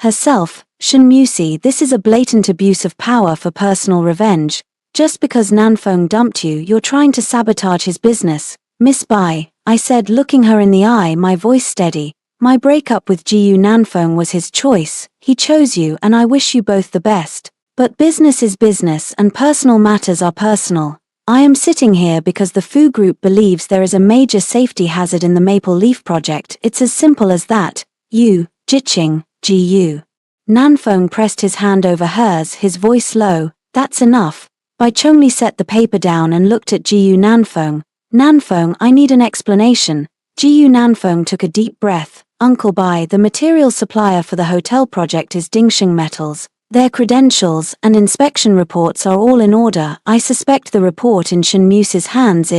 herself. Shen Musi, this is a blatant abuse of power for personal revenge. Just because Nanfeng dumped you, you're trying to sabotage his business. Miss Bai, I said, looking her in the eye, my voice steady. My breakup with Gu Nanfeng was his choice. He chose you and I wish you both the best. But business is business and personal matters are personal. I am sitting here because the Fu Group believes there is a major safety hazard in the Maple Leaf project. It's as simple as that. You, Jiqing, Gu. Nanfeng pressed his hand over hers, his voice low. That's enough. Bai Chongli set the paper down and looked at Gu Nanfeng. Nanfeng, I need an explanation. Gu Nanfeng took a deep breath. Uncle Bai, the material supplier for the hotel project is Dingxing Metals. Their credentials and inspection reports are all in order. I suspect the report in Shen Musi's hands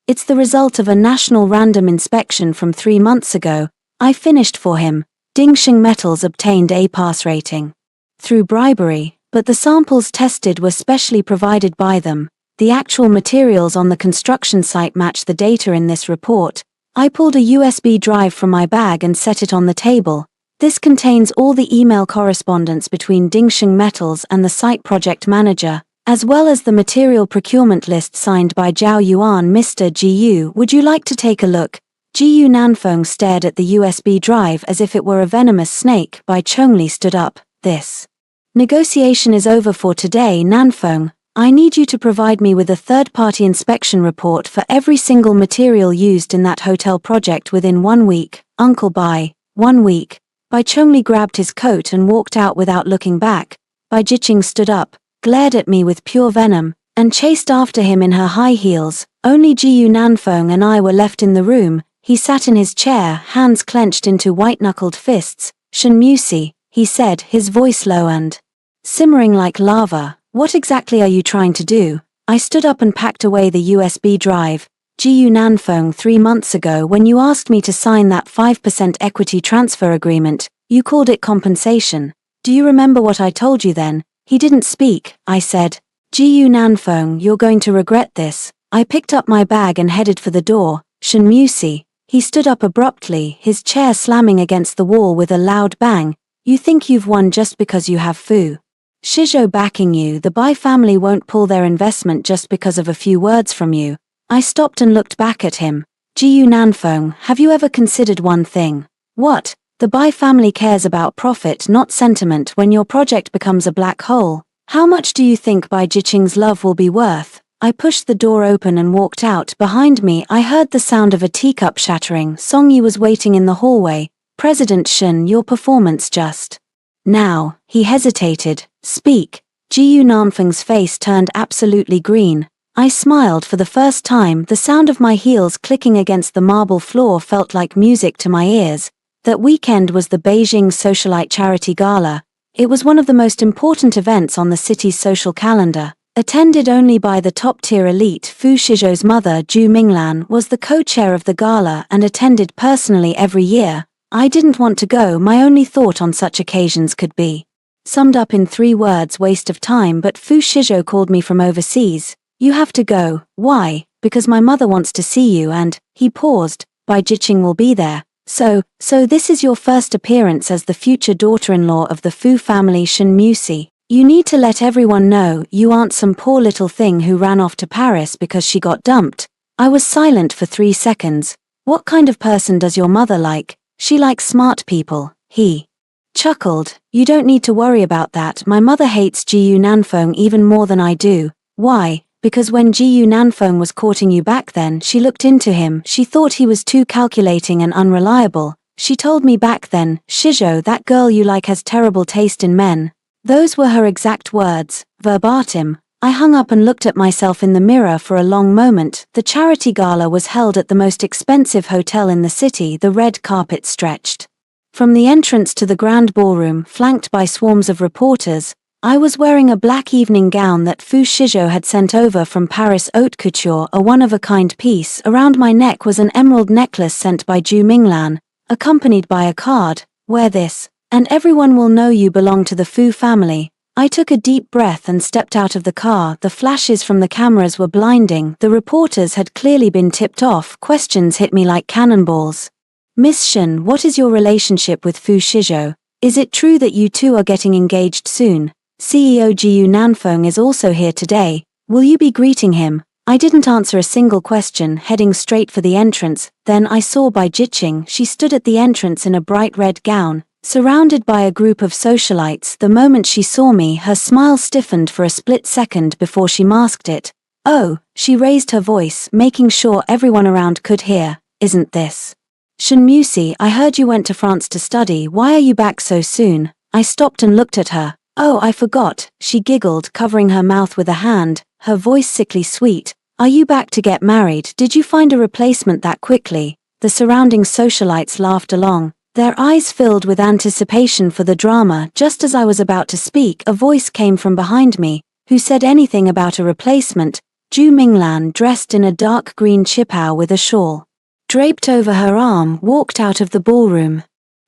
it's the result of a national random inspection from 3 months ago. I finished for him. Dingxing Metals obtained a pass rating through bribery, but the samples tested were specially provided by them. The actual materials on the construction site match the data in this report. I pulled a USB drive from my bag and set it on the table. This contains all the email correspondence between Dingxing Metals and the site project manager, as well as the material procurement list signed by Zhao Yuan. Mr. Gu, would you like to take a look? Gu Nanfeng stared at the USB drive as if it were a venomous snake. Bai Chongli stood up. This negotiation is over for today. Nanfeng, I need you to provide me with a third-party inspection report for every single material used in that hotel project within 1 week. Uncle Bai, 1 week. Bai Chongli grabbed his coat and walked out without looking back. Bai Jiqing stood up, glared at me with pure venom, and chased after him in her high heels. Only Gu Nanfeng and I were left in the room. He sat in his chair, hands clenched into white-knuckled fists. Shen Musi, he said, his voice low and simmering like lava. What exactly are you trying to do? I stood up and packed away the USB drive. Gu Nanfeng, 3 months ago when you asked me to sign that 5% equity transfer agreement, you called it compensation. Do you remember what I told you then? He didn't speak. I said, Gu Nanfeng, you're going to regret this. I picked up my bag and headed for the door. Shen Musi. He stood up abruptly, his chair slamming against the wall with a loud bang. You think you've won just because you have Fu Shizhou backing you. The Bai family won't pull their investment just because of a few words from you. I stopped and looked back at him. Gu Nanfeng, have you ever considered one thing? What? The Bai family cares about profit, not sentiment. When your project becomes a black hole, how much do you think Bai Jiqing's love will be worth? I pushed the door open and walked out. Behind me, I heard the sound of a teacup shattering. Song Yi was waiting in the hallway. President Shen, your performance just now. He hesitated. Speak. Gu Nanfeng's face turned absolutely green. I smiled for the first time. The sound of my heels clicking against the marble floor felt like music to my ears. That weekend was the Beijing Socialite Charity Gala. It was one of the most important events on the city's social calendar. Attended only by the top-tier elite, Fu Shizhou's mother, Zhu Minglan, was the co-chair of the gala and attended personally every year. I didn't want to go. My only thought on such occasions could be summed up in 3 words: waste of time, but Fu Shizhou called me from overseas. You have to go. Why? Because my mother wants to see you and, he paused, Bai Jiqing will be there. So this is your first appearance as the future daughter-in-law of the Fu family, Shen Musi. You need to let everyone know you aren't some poor little thing who ran off to Paris because she got dumped. I was silent for 3 seconds. What kind of person does your mother like? She likes smart people. He chuckled. You don't need to worry about that. My mother hates Jiyu Nanfeng even more than I do. Why? Because when Jiyu Nanfeng was courting you back then, she looked into him. She thought he was too calculating and unreliable. She told me back then, Shizhou, that girl you like has terrible taste in men. Those were her exact words, verbatim. I hung up and looked at myself in the mirror for a long moment. The charity gala was held at the most expensive hotel in the city. The red carpet stretched from the entrance to the grand ballroom, flanked by swarms of reporters. I was wearing a black evening gown that Fu Shizhou had sent over from Paris haute couture, a one-of-a-kind piece. Around my neck was an emerald necklace sent by Zhu Minglan, accompanied by a card. Wear this, and everyone will know you belong to the Fu family. I took a deep breath and stepped out of the car. The flashes from the cameras were blinding. The reporters had clearly been tipped off. Questions hit me like cannonballs. Miss Shen, what is your relationship with Fu Shizhou? Is it true that you two are getting engaged soon? CEO Jiyu Nanfeng is also here today. Will you be greeting him? I didn't answer a single question, heading straight for the entrance. Then I saw Bai Jiqing. She stood at the entrance in a bright red gown, surrounded by a group of socialites. The moment she saw me, her smile stiffened for a split second before she masked it. Oh, she raised her voice, making sure everyone around could hear. Isn't this Shen Musi? I heard you went to France to study. Why are you back so soon? I stopped and looked at her. Oh, I forgot, she giggled, covering her mouth with a hand, her voice sickly sweet. Are you back to get married? Did you find a replacement that quickly? The surrounding socialites laughed along, their eyes filled with anticipation for the drama. Just as I was about to speak, a voice came from behind me. Who said anything about a replacement? Zhu Minglan, dressed in a dark green qipao with a shawl draped over her arm, walked out of the ballroom.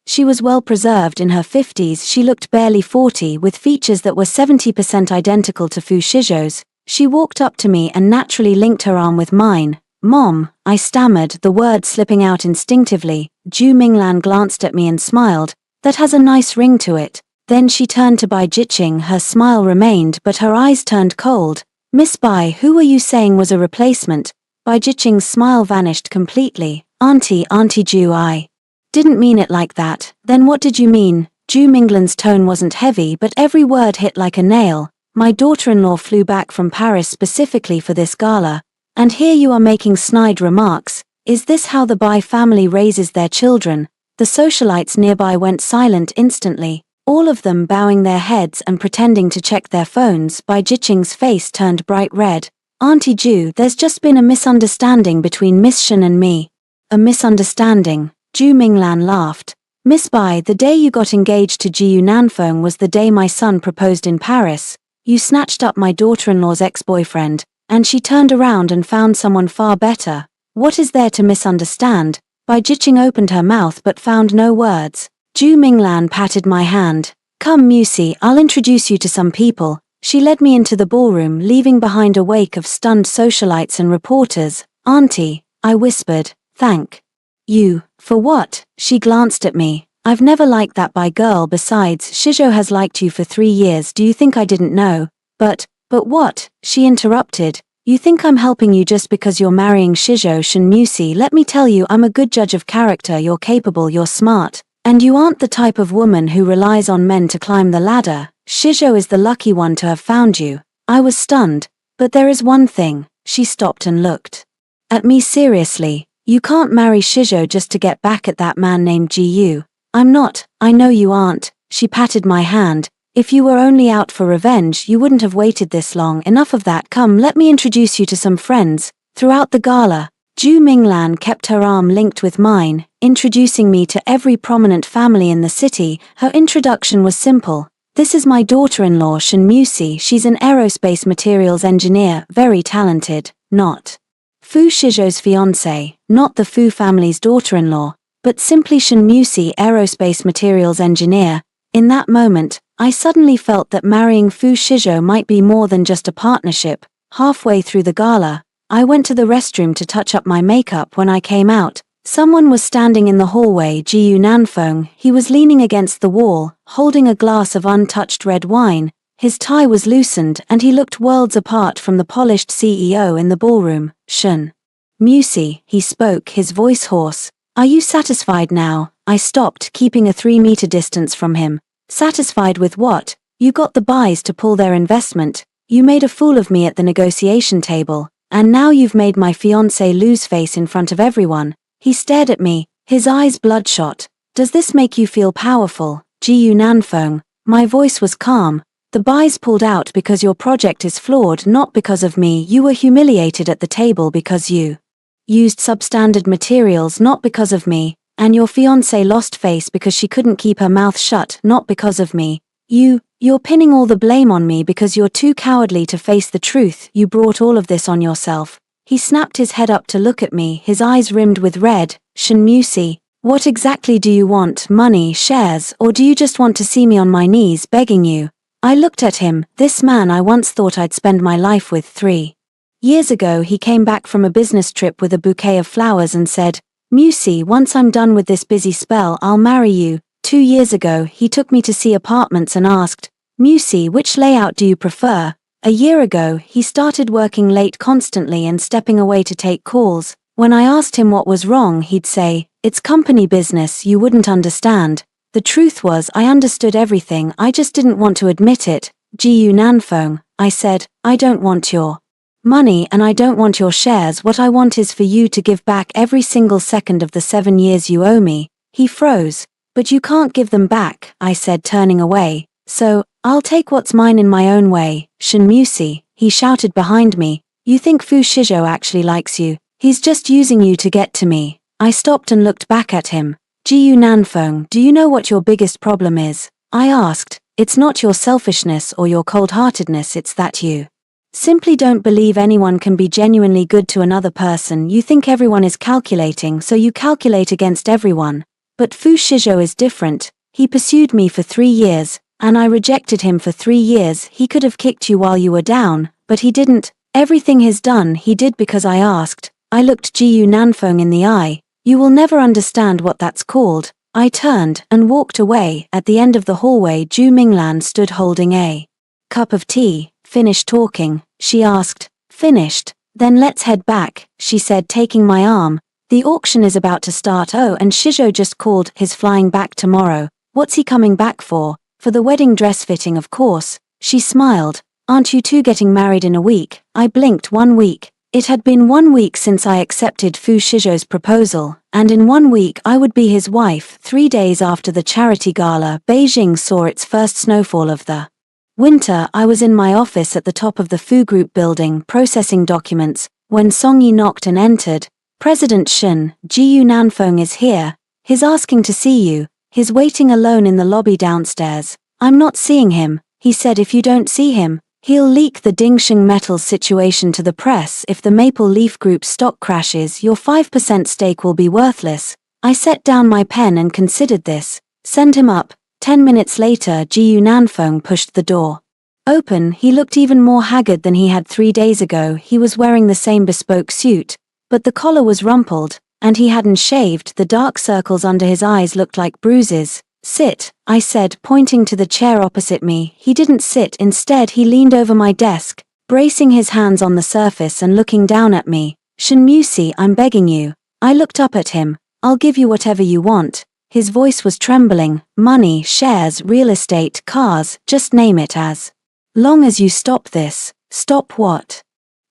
She was well preserved, in her 50s. She looked barely 40, with features that were 70% identical to Fu Shizhou's. She walked up to me and naturally linked her arm with mine. Mom, I stammered, the word slipping out instinctively. Zhu Minglan glanced at me and smiled. That has a nice ring to it. Then she turned to Bai Jiqing. Her smile remained, but her eyes turned cold. Miss Bai, who were you saying was a replacement? Bai Jiqing's smile vanished completely. Auntie Zhu, I didn't mean it like that. Then what did you mean? Zhu Minglan's tone wasn't heavy, but every word hit like a nail. My daughter-in-law flew back from Paris specifically for this gala. And here you are making snide remarks. Is this how the Bai family raises their children? The socialites nearby went silent instantly, all of them bowing their heads and pretending to check their phones. Bai Jiqing's face turned bright red. Auntie Zhu, there's just been a misunderstanding between Miss Shen and me. A misunderstanding? Zhu Minglan laughed. Miss Bai, the day you got engaged to Jiyu Nanfeng was the day my son proposed in Paris. You snatched up my daughter-in-law's ex-boyfriend, and she turned around and found someone far better. What is there to misunderstand? Bai Jiqing opened her mouth but found no words. Zhu Minglan patted my hand. Come Musi, I'll introduce you to some people. She led me into the ballroom, leaving behind a wake of stunned socialites and reporters. Auntie, I whispered, thank you. For what? She glanced at me. I've never liked that Bai girl. Besides, Shizhou has liked you for 3 years. Do you think I didn't know? But what? She interrupted. You think I'm helping you just because you're marrying Shizhou? Shen Musi, let me tell you, I'm a good judge of character. You're capable, you're smart, and you aren't the type of woman who relies on men to climb the ladder. Shizhou is the lucky one to have found you. I was stunned. But there is one thing. She stopped and looked at me seriously. You can't marry Shizhou just to get back at that man named Jiyu. I'm not. I know you aren't. She patted my hand. If you were only out for revenge, you wouldn't have waited this long. Enough of that. Come, let me introduce you to some friends. Throughout the gala, Zhu Minglan kept her arm linked with mine, introducing me to every prominent family in the city. Her introduction was simple. This is my daughter-in-law Shin Musi. She's an aerospace materials engineer, very talented, not Fu Shizhou's fiancée, not the Fu family's daughter-in-law, but simply Shin Musi, aerospace materials engineer. In that moment, I suddenly felt that marrying Fu Shizhou might be more than just a partnership. Halfway through the gala, I went to the restroom to touch up my makeup. When I came out, someone was standing in the hallway. Jiyu Nanfeng. He was leaning against the wall, holding a glass of untouched red wine. His tie was loosened and he looked worlds apart from the polished CEO in the ballroom. Shin Musi, he spoke, his voice hoarse. Are you satisfied now? I stopped, keeping a 3-meter distance from him. Satisfied with what? You got the buys to pull their investment. You made a fool of me at the negotiation table. And now you've made my fiancé lose face in front of everyone. He stared at me, his eyes bloodshot. Does this make you feel powerful? Jiyu Nanfeng. My voice was calm. The buys pulled out because your project is flawed, not because of me. You were humiliated at the table because you used substandard materials, not because of me. And your fiancé lost face because she couldn't keep her mouth shut, not because of me. You're pinning all the blame on me because you're too cowardly to face the truth. You brought all of this on yourself. He snapped his head up to look at me, his eyes rimmed with red. Shin Musi, what exactly do you want? Money, shares, or do you just want to see me on my knees begging you? I looked at him. This man I once thought I'd spend my life with. 3 years ago he came back from a business trip with a bouquet of flowers and said, Musi, once I'm done with this busy spell, I'll marry you. 2 years ago he took me to see apartments and asked, Musi, which layout do you prefer? A year ago he started working late constantly and stepping away to take calls. When I asked him what was wrong, he'd say, it's company business, you wouldn't understand. The truth was I understood everything, I just didn't want to admit it. Jiyu Nanfeng, I said, I don't want your money and I don't want your shares. What I want is for you to give back every single second of the 7 years you owe me. He froze. But you can't give them back, I said, turning away. So, I'll take what's mine in my own way. Shin Musi, he shouted behind me. You think Fu Shizhou actually likes you? He's just using you to get to me. I stopped and looked back at him. Jiyu Nanfeng, do you know what your biggest problem is? I asked. It's not your selfishness or your cold-heartedness, it's that you simply don't believe anyone can be genuinely good to another person. You think everyone is calculating, so you calculate against everyone. But Fu Shizhou is different. He pursued me for 3 years, and I rejected him for 3 years. He could have kicked you while you were down, but he didn't. Everything he's done, he did because I asked. I looked Jiyu Nanfeng in the eye. You will never understand what that's called. I turned and walked away. At the end of the hallway, Ju Minglan stood holding a cup of tea. Finished talking? She asked. Finished. Then let's head back, she said, taking my arm. The auction is about to start. Oh, and Shizhou just called. He's flying back tomorrow. What's he coming back for? For the wedding dress fitting, of course. She smiled. Aren't you two getting married in a week? I blinked. 1 week. It had been 1 week since I accepted Fu Shizhou's proposal, and in 1 week I would be his wife. 3 days after the charity gala, Beijing saw its first snowfall of the winter. I was in my office at the top of the Fu Group building, processing documents, when Song Yi knocked and entered. President Shin, Jiyu Nanfeng is here. He's asking to see you. He's waiting alone in the lobby downstairs. I'm not seeing him. He said if you don't see him, he'll leak the Dingsheng Metals situation to the press. If the Maple Leaf Group stock crashes, your 5% stake will be worthless. I set down my pen and considered this. Send him up. 10 minutes later, Jiyu Nanfeng pushed the door open. He looked even more haggard than he had 3 days ago. He was wearing the same bespoke suit, but the collar was rumpled, and he hadn't shaved. The dark circles under his eyes looked like bruises. Sit, I said, pointing to the chair opposite me. He didn't sit. Instead, he leaned over my desk, bracing his hands on the surface and looking down at me. Shin Musi, I'm begging you. I looked up at him. I'll give you whatever you want. His voice was trembling. Money, shares, real estate, cars, just name it. As long as you stop this. Stop what?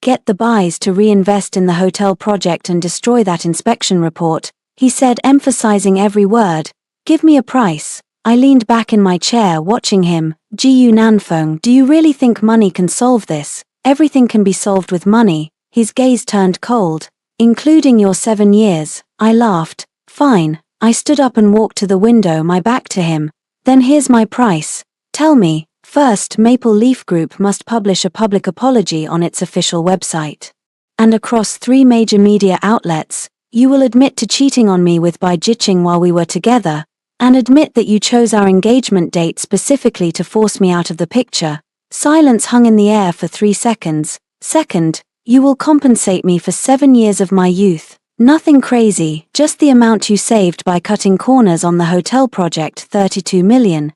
Get the buys to reinvest in the hotel project and destroy that inspection report, he said, emphasizing every word. Give me a price. I leaned back in my chair watching him. Jiyu Nanfeng, do you really think money can solve this? Everything can be solved with money. His gaze turned cold. Including your 7 years. I laughed. Fine. I stood up and walked to the window, my back to him. Then here's my price. Tell me, first Maple Leaf Group must publish a public apology on its official website. And across 3 major media outlets, you will admit to cheating on me with Jiching while we were together, and admit that you chose our engagement date specifically to force me out of the picture. Silence hung in the air for 3 seconds. Second, you will compensate me for 7 years of my youth. Nothing crazy, just the amount you saved by cutting corners on the hotel project, 32 million.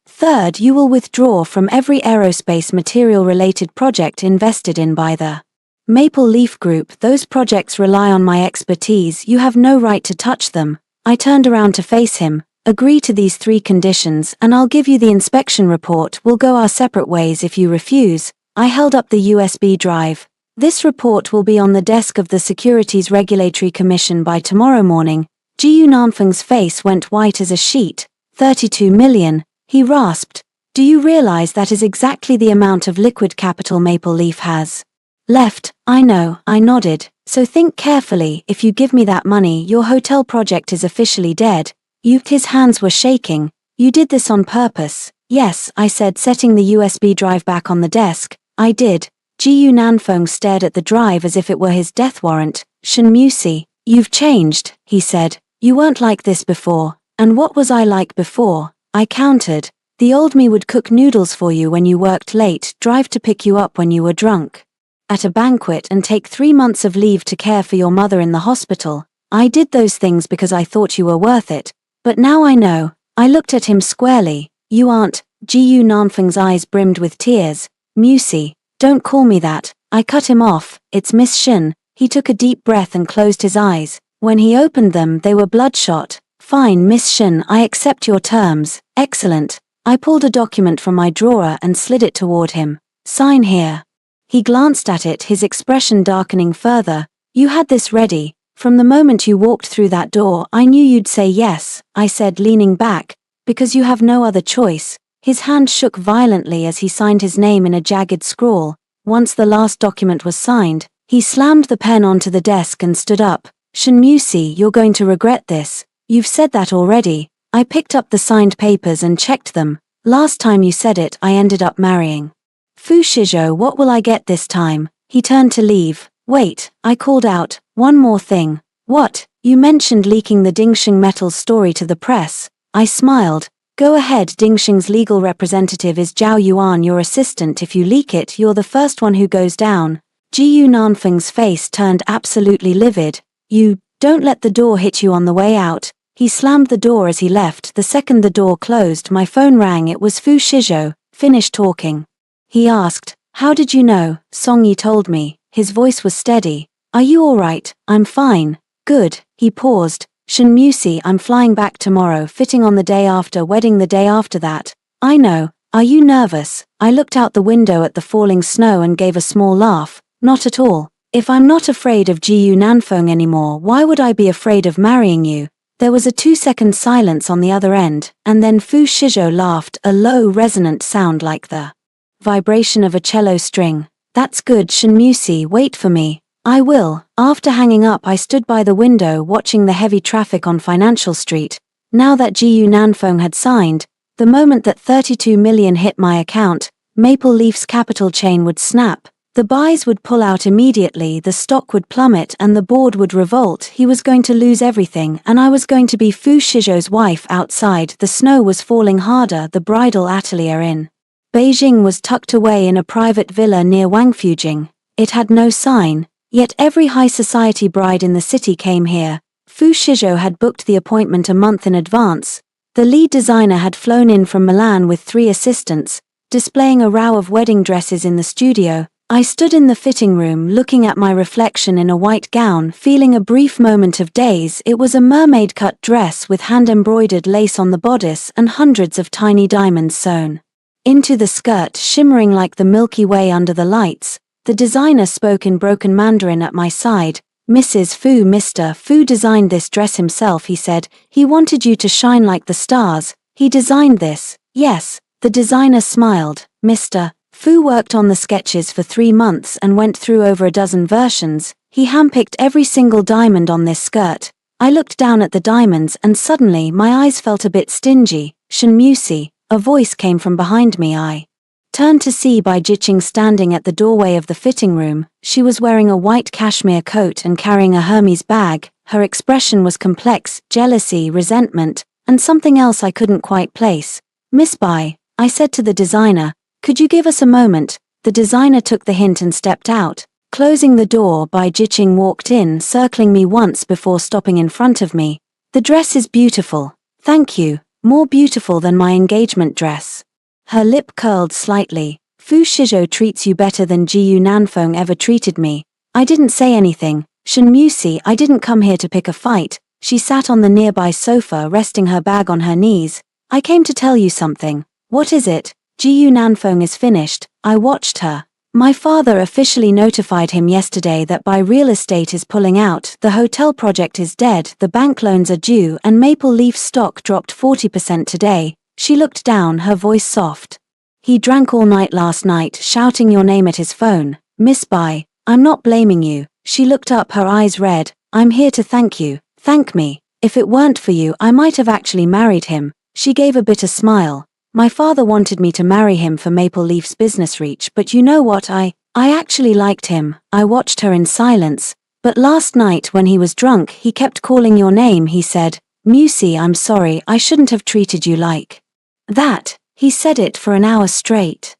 Third, you will withdraw from every aerospace material-related project invested in by the Maple Leaf Group. Those projects rely on my expertise. You have no right to touch them. I turned around to face him. Agree to these 3 conditions and I'll give you the inspection report. We'll go our separate ways if you refuse. I held up the USB drive. This report will be on the desk of the Securities Regulatory Commission by tomorrow morning. Jiyu Nanfeng's face went white as a sheet. 32 million, he rasped. Do you realize that is exactly the amount of liquid capital Maple Leaf has left? I know, I nodded. So think carefully. If you give me that money, your hotel project is officially dead. His hands were shaking. You did this on purpose. Yes, I said, setting the USB drive back on the desk. I did. Jiyu Nanfeng stared at the drive as if it were his death warrant. Shenmusi, you've changed, he said. You weren't like this before. And what was I like before? I countered. The old me would cook noodles for you when you worked late, drive to pick you up when you were drunk at a banquet, and take 3 months of leave to care for your mother in the hospital. I did those things because I thought you were worth it. But now I know. I looked at him squarely. You aren't. Jiyu Nanfeng's eyes brimmed with tears. Musi, don't call me that. I cut him off. It's Miss Shin. He took a deep breath and closed his eyes. When he opened them, they were bloodshot. Fine, Miss Shin, I accept your terms. Excellent. I pulled a document from my drawer and slid it toward him. Sign here. He glanced at it, his expression darkening further. You had this ready. From the moment you walked through that door, I knew you'd say yes, I said, leaning back, because you have no other choice. His hand shook violently as he signed his name in a jagged scrawl. Once the last document was signed, he slammed the pen onto the desk and stood up. Shenmusi, you're going to regret this. You've said that already. I picked up the signed papers and checked them. Last time you said it, I ended up marrying Fu Shizhou. What will I get this time? He turned to leave. Wait, I called out. One more thing. What? You mentioned leaking the Dingxing Metals story to the press. I smiled. Go ahead. Dingxing's legal representative is Zhao Yuan, your assistant. If you leak it, you're the first one who goes down. Jiyu Nanfeng's face turned absolutely livid. You, don't let the door hit you on the way out. He slammed the door as he left. The second the door closed, my phone rang. It was Fu Shizhou. Finish talking. He asked, how did you know? Songyi told me. His voice was steady. Are you all right? I'm fine. Good. He paused. Shenmusi, I'm flying back tomorrow, fitting on the day after, wedding the day after that. I know. Are you nervous? I looked out the window at the falling snow and gave a small laugh. Not at all. If I'm not afraid of Jiyu Nanfeng anymore, why would I be afraid of marrying you? There was a 2-second silence on the other end, and then Fu Shizhou laughed, a low, resonant sound like the vibration of a cello string. That's good, Shenmusi, wait for me. I will. After hanging up, I stood by the window watching the heavy traffic on Financial Street. Now that Jiyu Nanfeng had signed, the moment that 32 million hit my account, Maple Leaf's capital chain would snap. The buys would pull out immediately, the stock would plummet and the board would revolt. He was going to lose everything and I was going to be Fu Shizhou's wife. Outside, the snow was falling harder. The bridal atelier in Beijing was tucked away in a private villa near Wangfujing. It had no sign, yet every high society bride in the city came here. Fu Shizhou had booked the appointment a month in advance. The lead designer had flown in from Milan with 3 assistants, displaying a row of wedding dresses in the studio. I stood in the fitting room looking at my reflection in a white gown, feeling a brief moment of daze. It was a mermaid-cut dress with hand-embroidered lace on the bodice and hundreds of tiny diamonds sewn into the skirt, shimmering like the Milky Way under the lights. The designer spoke in broken Mandarin at my side. Mrs. Fu, Mr. Fu designed this dress himself, he said. He wanted you to shine like the stars. He designed this. Yes. The designer smiled. Mr. Fu worked on the sketches for 3 months and went through over a dozen versions. He handpicked every single diamond on this skirt. I looked down at the diamonds and suddenly my eyes felt a bit stingy. Shenmusi, A voice came from behind me. I turned to see Bai Jiqing standing at the doorway of the fitting room. She was wearing a white cashmere coat and carrying a Hermes bag. Her expression was complex, jealousy, resentment, and something else I couldn't quite place. "Miss Bai," I said to the designer, "could you give us a moment?" The designer took the hint and stepped out. Closing the door, Bai Jiqing walked in, circling me once before stopping in front of me. "The dress is beautiful. Thank you. More beautiful than my engagement dress." Her lip curled slightly. "Fu Shizhou treats you better than Jiyu Nanfeng ever treated me." I didn't say anything. "Shen Musi, I didn't come here to pick a fight." She sat on the nearby sofa, resting her bag on her knees. "I came to tell you something." "What is it?" "Jiyu Nanfeng is finished." I watched her. "My father officially notified him yesterday that Bai Real Estate is pulling out, the hotel project is dead, the bank loans are due, and Maple Leaf stock dropped 40% today." She looked down, her voice soft. "He drank all night last night, shouting your name at his phone." "Miss Bai, I'm not blaming you." She looked up, her eyes red. "I'm here to thank you." "Thank me? If it weren't for you, I might have actually married him." She gave a bitter smile. "My father wanted me to marry him for Maple Leaf's business reach, but you know what, I actually liked him." I watched her in silence. "But last night when he was drunk, he kept calling your name," he said. "Musi, I'm sorry, I shouldn't have treated you like that." He said it for an hour straight.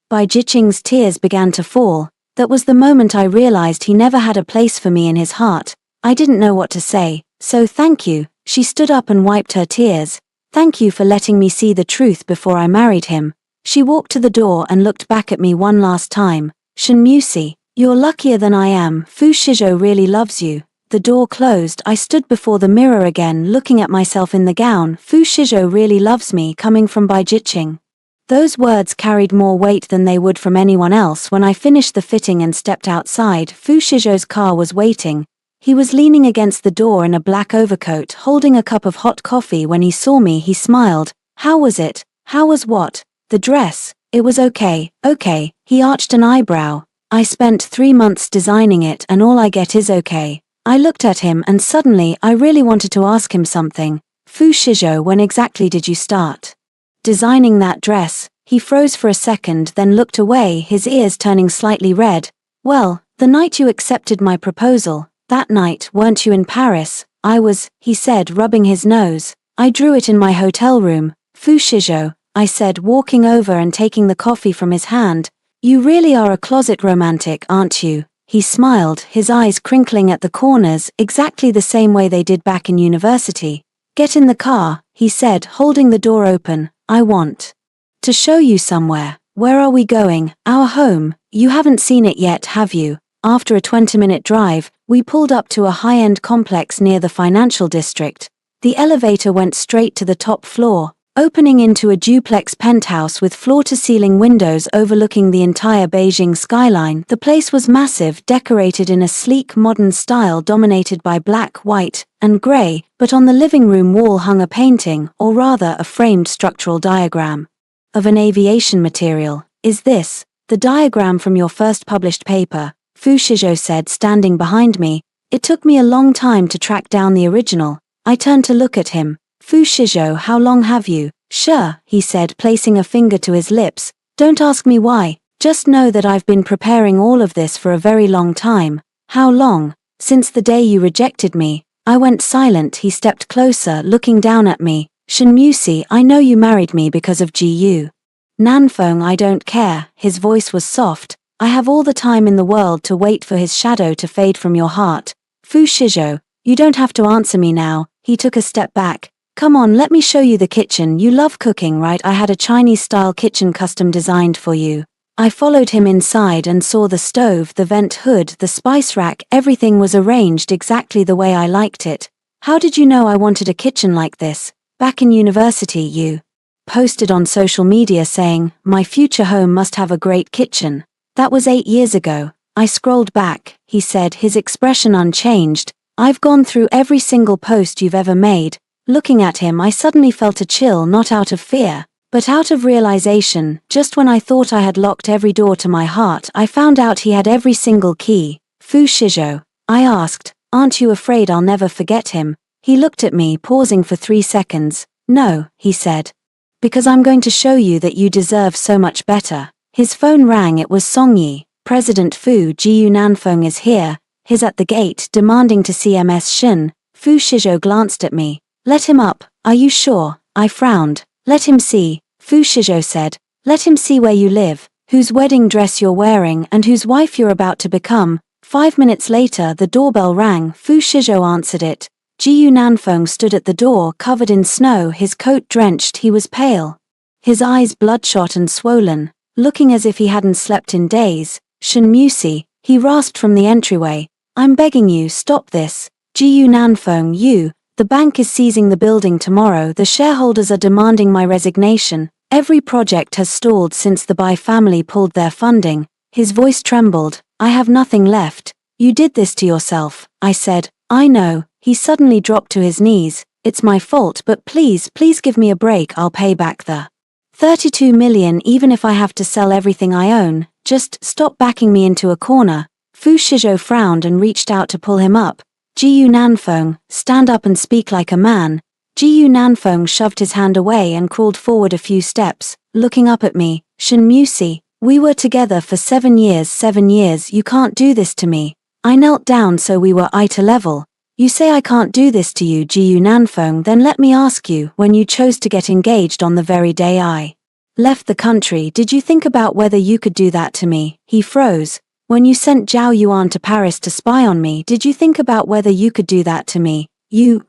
Bai Jiqing's tears began to fall. That was the moment I realized he never had a place for me in his heart. I didn't know what to say. "So thank you." She stood up and wiped her tears. "Thank you for letting me see the truth before I married him." She walked to the door and looked back at me one last time. "Shen Musi, you're luckier than I am. Fu Shizhou really loves you." The door closed. I stood before the mirror again, looking at myself in the gown. "Fu Shizhou really loves me," coming from Bai Jiqing. Those words carried more weight than they would from anyone else. When I finished the fitting and stepped outside, Fu Shizhou's car was waiting. He was leaning against the door in a black overcoat, holding a cup of hot coffee. When he saw me, he smiled. "How was it?" "How was what?" "The dress." "It was okay." "Okay." He arched an eyebrow. "I spent 3 months designing it and all I get is okay." I looked at him and suddenly I really wanted to ask him something. "Fu Shizhou, when exactly did you start designing that dress?" He froze for a second, then looked away, his ears turning slightly red. "Well, the night you accepted my proposal. That night, weren't you in Paris?" "I was," he said, rubbing his nose. "I drew it in my hotel room." "Fu Shizhou," I said, walking over and taking the coffee from his hand. "You really are a closet romantic, aren't you?" He smiled, his eyes crinkling at the corners, exactly the same way they did back in university. "Get in the car," he said, holding the door open. "I want to show you somewhere." "Where are we going?" "Our home. You haven't seen it yet, have you?" After a 20-minute drive, we pulled up to a high-end complex near the financial district. The elevator went straight to the top floor, opening into a duplex penthouse with floor-to-ceiling windows overlooking the entire Beijing skyline. The place was massive, decorated in a sleek modern style dominated by black, white, and gray, but on the living room wall hung a painting, or rather a framed structural diagram, of an aviation material. "Is this the diagram from your first published paper?" Fu Shizhou said, standing behind me. "It took me a long time to track down the original." I turned to look at him. "Fu Shizhou, how long have you?" "Sure," he said, placing a finger to his lips. "Don't ask me why. Just know that I've been preparing all of this for a very long time." "How long?" "Since the day you rejected me." I went silent. He stepped closer, looking down at me. "Shen Musi, I know you married me because of Jiyu Nanfeng. I don't care." His voice was soft. "I have all the time in the world to wait for his shadow to fade from your heart." "Fu Shizhou, you don't have to answer me now." He took a step back. "Come on, let me show you the kitchen. You love cooking, right? I had a Chinese-style kitchen custom designed for you." I followed him inside and saw the stove, the vent hood, the spice rack. Everything was arranged exactly the way I liked it. "How did you know I wanted a kitchen like this?" "Back in university you posted on social media saying, 'My future home must have a great kitchen.' That was 8 years ago." I scrolled back. He said, his expression unchanged. "I've gone through every single post you've ever made." Looking at him, I suddenly felt a chill, not out of fear, but out of realization. Just when I thought I had locked every door to my heart, I found out he had every single key. "Fu Shizhou," I asked, "aren't you afraid I'll never forget him?" He looked at me, pausing for 3 seconds. "No," he said. Because I'm going to show you that you deserve so much better. His phone rang. It was Songyi. President Fu Jiunanfeng is here. He's at the gate, demanding to see Ms. Shin. Fu Shizhou glanced at me. Let him up. Are you sure? I frowned. Let him see. Fu Shizhou said. Let him see where you live, whose wedding dress you're wearing and whose wife you're about to become. 5 minutes later the doorbell rang. Fu Shizhou answered it. Jiunanfeng stood at the door, covered in snow, his coat drenched. He was pale, his eyes bloodshot and swollen, looking as if he hadn't slept in days. Shen Musi, he rasped from the entryway. I'm begging you, stop this. Jiunanfeng, the bank is seizing the building tomorrow. The shareholders are demanding my resignation. Every project has stalled since the Bai family pulled their funding. His voice trembled. I have nothing left. You did this to yourself, I said. I know. He suddenly dropped to his knees. It's my fault, but please give me a break. I'll pay back the 32 million even if I have to sell everything I own. Just stop backing me into a corner. Fu Shizhou frowned and reached out to pull him up. Jiunanfeng, stand up and speak like a man. Jiunanfeng shoved his hand away and crawled forward a few steps, looking up at me. Shen Musi, we were together for 7 years. 7 years, you can't do this to me. I knelt down so we were eye to level. You say I can't do this to you, Jiunanfeng, then let me ask you, when you chose to get engaged on the very day I left the country, did you think about whether you could do that to me? He froze. When you sent Zhao Yuan to Paris to spy on me, did you think about whether you could do that to me?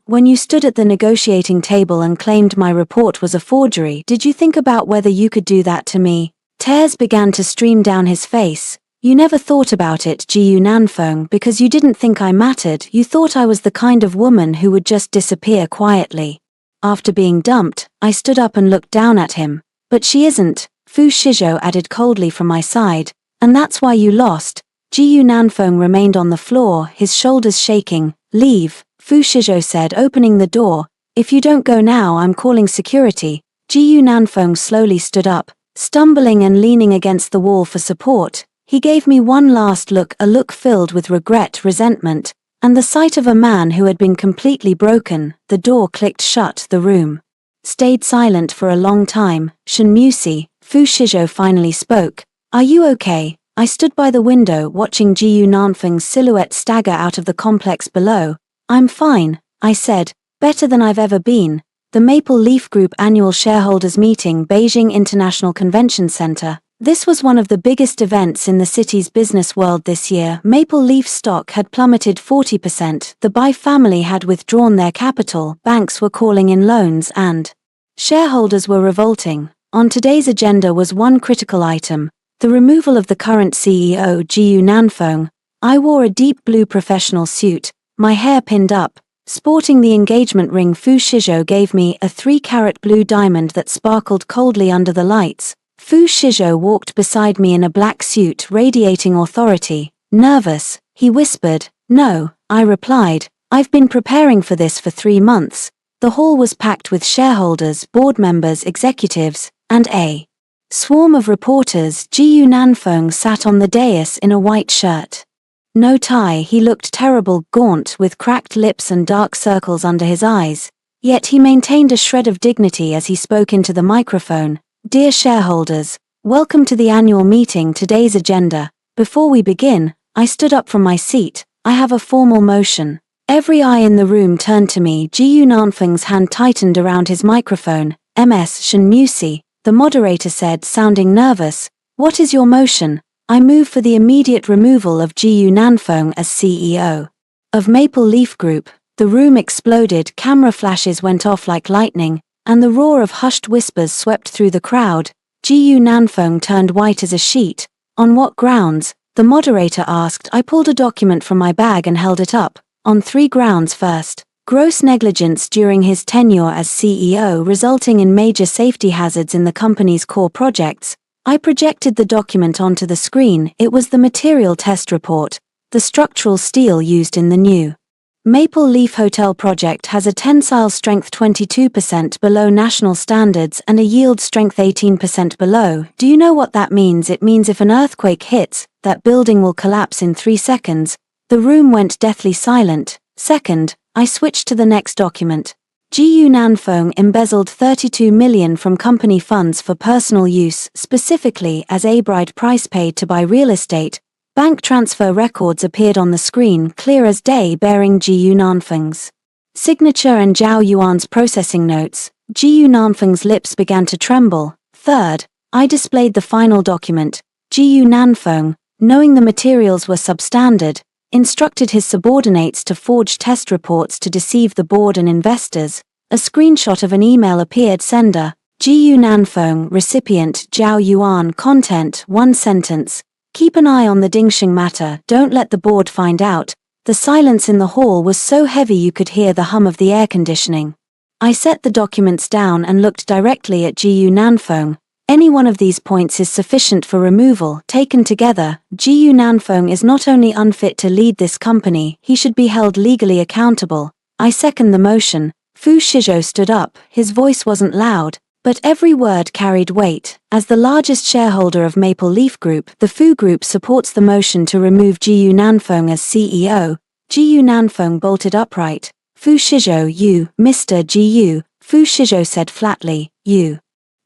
When you stood at the negotiating table and claimed my report was a forgery, did you think about whether you could do that to me? Tears began to stream down his face. You never thought about it, Jiunanfeng, because you didn't think I mattered. You thought I was the kind of woman who would just disappear quietly. After being dumped, I stood up and looked down at him. But she isn't, Fu Shizhou added coldly from my side. And that's why you lost. Jiunanfeng remained on the floor, his shoulders shaking. Leave, Fu Shizhou said, opening the door. If you don't go now, I'm calling security. Jiunanfeng slowly stood up, stumbling and leaning against the wall for support. He gave me one last look, a look filled with regret, resentment, and the sight of a man who had been completely broken. The door clicked shut. The room stayed silent for a long time. Shen Musi, Fu Shizhou finally spoke. Are you okay? I stood by the window watching Jiunanfeng's silhouette stagger out of the complex below. I'm fine, I said, better than I've ever been. The Maple Leaf Group annual shareholders meeting, Beijing International Convention Center. This was one of the biggest events in the city's business world this year. Maple Leaf stock had plummeted 40%. The Bai family had withdrawn their capital, banks were calling in loans, and shareholders were revolting. On today's agenda was one critical item: the removal of the current CEO, Jiunanfeng. I wore a deep blue professional suit, my hair pinned up, sporting the engagement ring Fu Shizhou gave me, a 3-carat blue diamond that sparkled coldly under the lights. Fu Shizhou walked beside me in a black suit, radiating authority. Nervous, he whispered. No, I replied. I've been preparing for this for 3 months. The hall was packed with shareholders, board members, executives, and a swarm of reporters. Jiunanfeng sat on the dais in a white shirt. No tie. He looked terrible, gaunt, with cracked lips and dark circles under his eyes. Yet he maintained a shred of dignity as he spoke into the microphone. Dear shareholders, welcome to the annual meeting. Today's agenda. Before we begin, I stood up from my seat. I have a formal motion. Every eye in the room turned to me. Jiunanfeng's hand tightened around his microphone. Ms. Shen Musi, the moderator said, sounding nervous. What is your motion? I move for the immediate removal of Jiunanfeng as CEO of Maple Leaf Group. The room exploded, camera flashes went off like lightning, and the roar of hushed whispers swept through the crowd. Jiunanfeng turned white as a sheet. On what grounds? The moderator asked. I pulled a document from my bag and held it up. On 3 grounds. First, gross negligence during his tenure as CEO, resulting in major safety hazards in the company's core projects. I projected the document onto the screen. It was the material test report. The structural steel used in the new Maple Leaf Hotel project has a tensile strength 22% below national standards and a yield strength 18% below. Do you know what that means? It means if an earthquake hits, that building will collapse in 3 seconds. The room went deathly silent. Second, I switched to the next document. Jiyu Nanfeng embezzled 32 million from company funds for personal use, specifically as a bride price paid to buy real estate. Bank transfer records appeared on the screen clear as day bearing Jiyu Nanfeng's signature and Zhao Yuan's processing notes. Jiyu Nanfeng's lips began to tremble. Third, I displayed the final document. Jiyu Nanfeng, knowing the materials were substandard, instructed his subordinates to forge test reports to deceive the board and investors. A screenshot of an email appeared. Sender, Jiyu Nanfeng, recipient, Zhao Yuan. Content, one sentence. Keep an eye on the Dingxing matter, don't let the board find out. The silence in the hall was so heavy you could hear the hum of the air conditioning. I set the documents down and looked directly at Jiyu Nanfeng. Any one of these points is sufficient for removal. Taken together, Jiyu Nanfeng is not only unfit to lead this company, he should be held legally accountable. I second the motion. Fu Shizhou stood up. His voice wasn't loud, but every word carried weight. As the largest shareholder of Maple Leaf Group, the Fu Group supports the motion to remove Jiyu Nanfeng as CEO. Jiyu Nanfeng bolted upright. Fu Shizhou, you, Mr. Jiyu, Fu Shizhou said flatly, you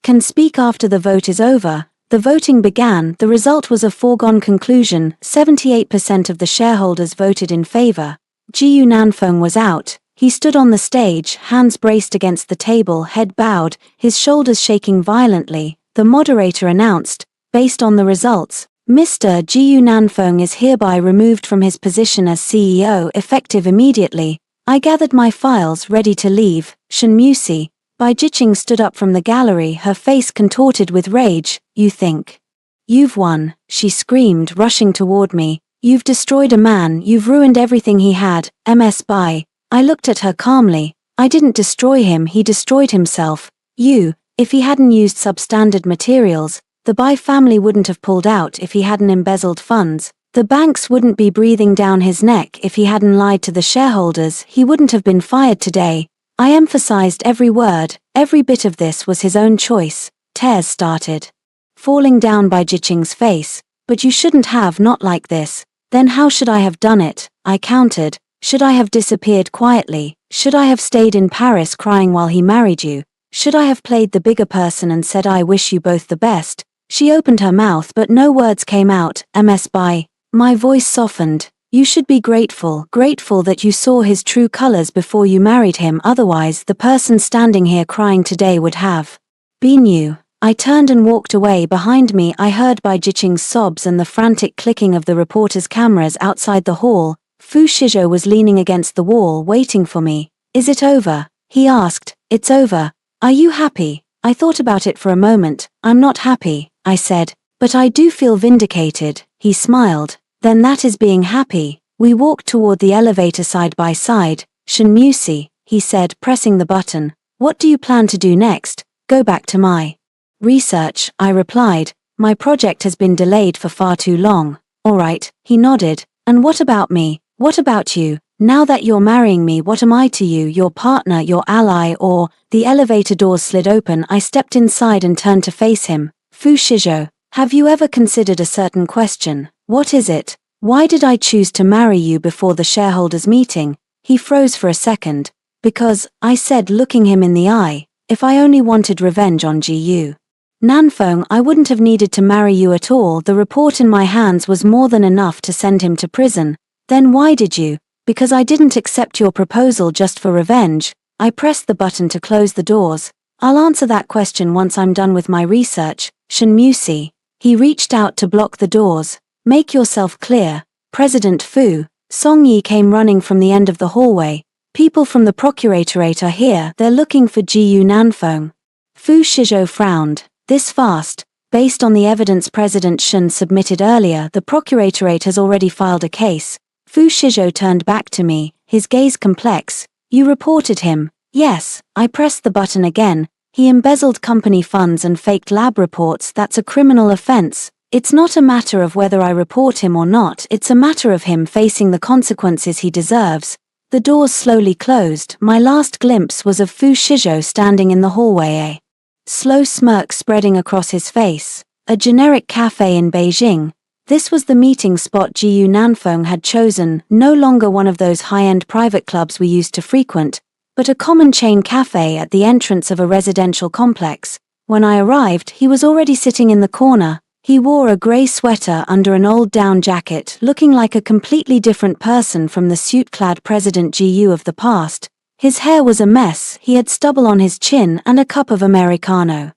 can speak after the vote is over. The voting began. The result was a foregone conclusion. 78% of the shareholders voted in favor. Jiyu Nanfeng was out. He stood on the stage, hands braced against the table, head bowed, his shoulders shaking violently. The moderator announced, based on the results, Mr. Jiyu Nanfeng is hereby removed from his position as CEO, effective immediately. I gathered my files, ready to leave. Shen Musi, Bai Jiqing stood up from the gallery, her face contorted with rage. You think you've won, she screamed, rushing toward me. You've destroyed a man, you've ruined everything he had. Ms. Bai. I looked at her calmly. I didn't destroy him, he destroyed himself. If he hadn't used substandard materials, the Bai family wouldn't have pulled out. If he hadn't embezzled funds, the banks wouldn't be breathing down his neck. If he hadn't lied to the shareholders, he wouldn't have been fired today. I emphasized every word. Every bit of this was his own choice. Tears started falling down by Jiqing's face. But you shouldn't have, not like this. Then how should I have done it? I countered. Should I have disappeared quietly? Should I have stayed in Paris crying while he married you? Should I have played the bigger person and said I wish you both the best? She opened her mouth but no words came out. Ms. Bai. My voice softened. You should be grateful that you saw his true colors before you married him, otherwise the person standing here crying today would have been you. I turned and walked away. Behind me I heard Bai Jiqing's sobs and the frantic clicking of the reporters' cameras outside the hall. Fu Shizhou was leaning against the wall waiting for me. Is it over? He asked. It's over. Are you happy? I thought about it for a moment. I'm not happy, I said. But I do feel vindicated. He smiled. Then that is being happy. We walked toward the elevator side by side. Shen Musi, he said, pressing the button. What do you plan to do next? Go back to my research, I replied. My project has been delayed for far too long. All right, he nodded. And what about me? What about you? Now that you're marrying me, what am I to you? Your partner, your ally, or... The elevator doors slid open. I stepped inside and turned to face him. Fu Shizhou, have you ever considered a certain question? What is it? Why did I choose to marry you before the shareholders' meeting? He froze for a second. Because, I said, looking him in the eye, if I only wanted revenge on Jiyu Nanfeng, I wouldn't have needed to marry you at all. The report in my hands was more than enough to send him to prison. Then why did you? Because I didn't accept your proposal just for revenge. I pressed the button to close the doors. I'll answer that question once I'm done with my research. Shen Musi. He reached out to block the doors. Make yourself clear. President Fu. Song Yi came running from the end of the hallway. People from the procuratorate are here. They're looking for Jiyu Nanfeng. Fu Shizhou frowned. This fast? Based on the evidence President Shen submitted earlier, the procuratorate has already filed a case. Fu Shizhou turned back to me, his gaze complex. You reported him? Yes. I pressed the button again. He embezzled company funds and faked lab reports. That's a criminal offense. It's not a matter of whether I report him or not, it's a matter of him facing the consequences he deserves. The doors slowly closed. My last glimpse was of Fu Shizhou standing in the hallway, a slow smirk spreading across his face. A generic cafe in Beijing. This was the meeting spot Jiyu Nanfeng had chosen, no longer one of those high-end private clubs we used to frequent. but a common chain cafe at the entrance of a residential complex. When I arrived, he was already sitting in the corner. He wore a grey sweater under an old down jacket, looking like a completely different person from the suit-clad President GU of the past. His hair was a mess, he had stubble on his chin and a cup of Americano.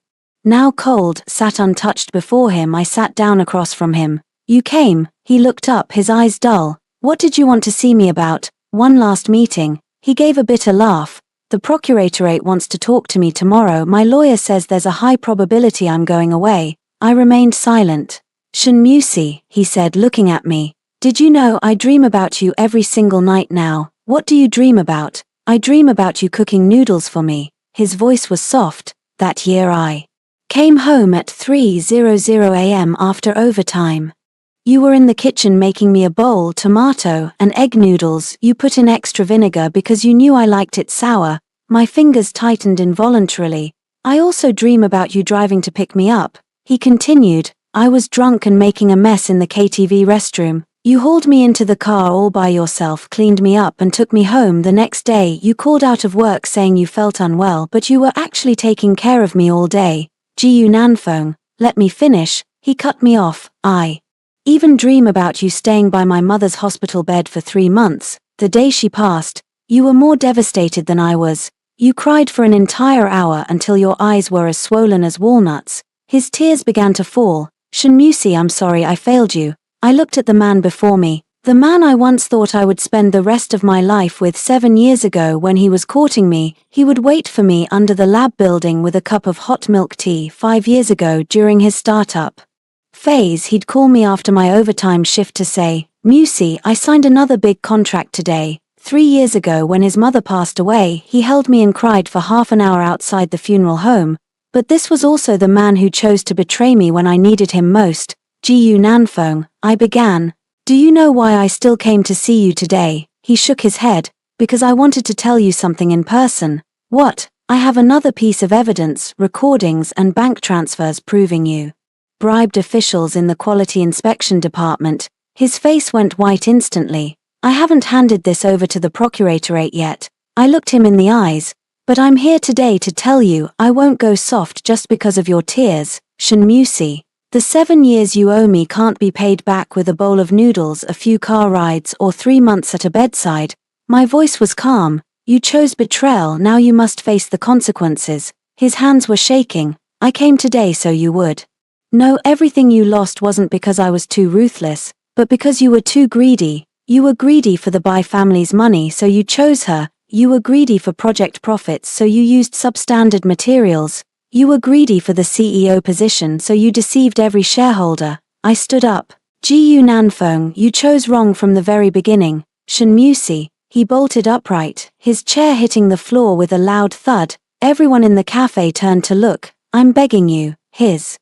Now cold, sat untouched before him. I sat down across from him. "You came." He looked up, his eyes dull. "What did you want to see me about?" "One last meeting." He gave a bitter laugh. "The procuratorate wants to talk to me tomorrow. My lawyer says there's a high probability I'm going away." I remained silent. "Shinmusi," he said, looking at me. "Did you know I dream about you every single night now?" "What do you dream about?" "I dream about you cooking noodles for me." His voice was soft. "That year I came home at 3:00 a.m. after overtime. You were in the kitchen making me a bowl, tomato, and egg noodles. You put in extra vinegar because you knew I liked it sour." My fingers tightened involuntarily. "I also dream about you driving to pick me up." He continued. "I was drunk and making a mess in the KTV restroom. You hauled me into the car all by yourself, cleaned me up and took me home. The next day, you called out of work saying you felt unwell, but you were actually taking care of me all day." Gu Nanfeng, let me finish. He cut me off. "I even dream about you staying by my mother's hospital bed for 3 months. The day she passed, you were more devastated than I was. You cried for an entire hour until your eyes were as swollen as walnuts." His tears began to fall. "Shinmusi, I'm sorry I failed you." I looked at the man before me, the man I once thought I would spend the rest of my life with. 7 years ago when he was courting me, he would wait for me under the lab building with a cup of hot milk tea. 5 years ago during his startup phase, he'd call me after my overtime shift to say, "Musi, I signed another big contract today." 3 years ago when his mother passed away, he held me and cried for half an hour outside the funeral home. But this was also the man who chose to betray me when I needed him most. "Gu Nanfeng," I began. "Do you know why I still came to see you today?" He shook his head. "Because I wanted to tell you something in person." "What?" "I have another piece of evidence, recordings and bank transfers proving you bribed officials in the quality inspection department." His face went white instantly. "I haven't handed this over to the procuratorate yet." I looked him in the eyes. "But I'm here today to tell you I won't go soft just because of your tears, Shinmusi. The 7 years you owe me can't be paid back with a bowl of noodles, a few car rides, or 3 months at a bedside." My voice was calm. "You chose betrayal, now you must face the consequences." His hands were shaking. "I came today so you would know everything you lost wasn't because I was too ruthless, but because you were too greedy. You were greedy for the Bai family's money, so you chose her. You were greedy for project profits, so you used substandard materials. You were greedy for the CEO position, so you deceived every shareholder." I stood up. "Gu Nanfeng, you chose wrong from the very beginning." "Shinmusi." He bolted upright, his chair hitting the floor with a loud thud. Everyone in the cafe turned to look. "I'm begging you." His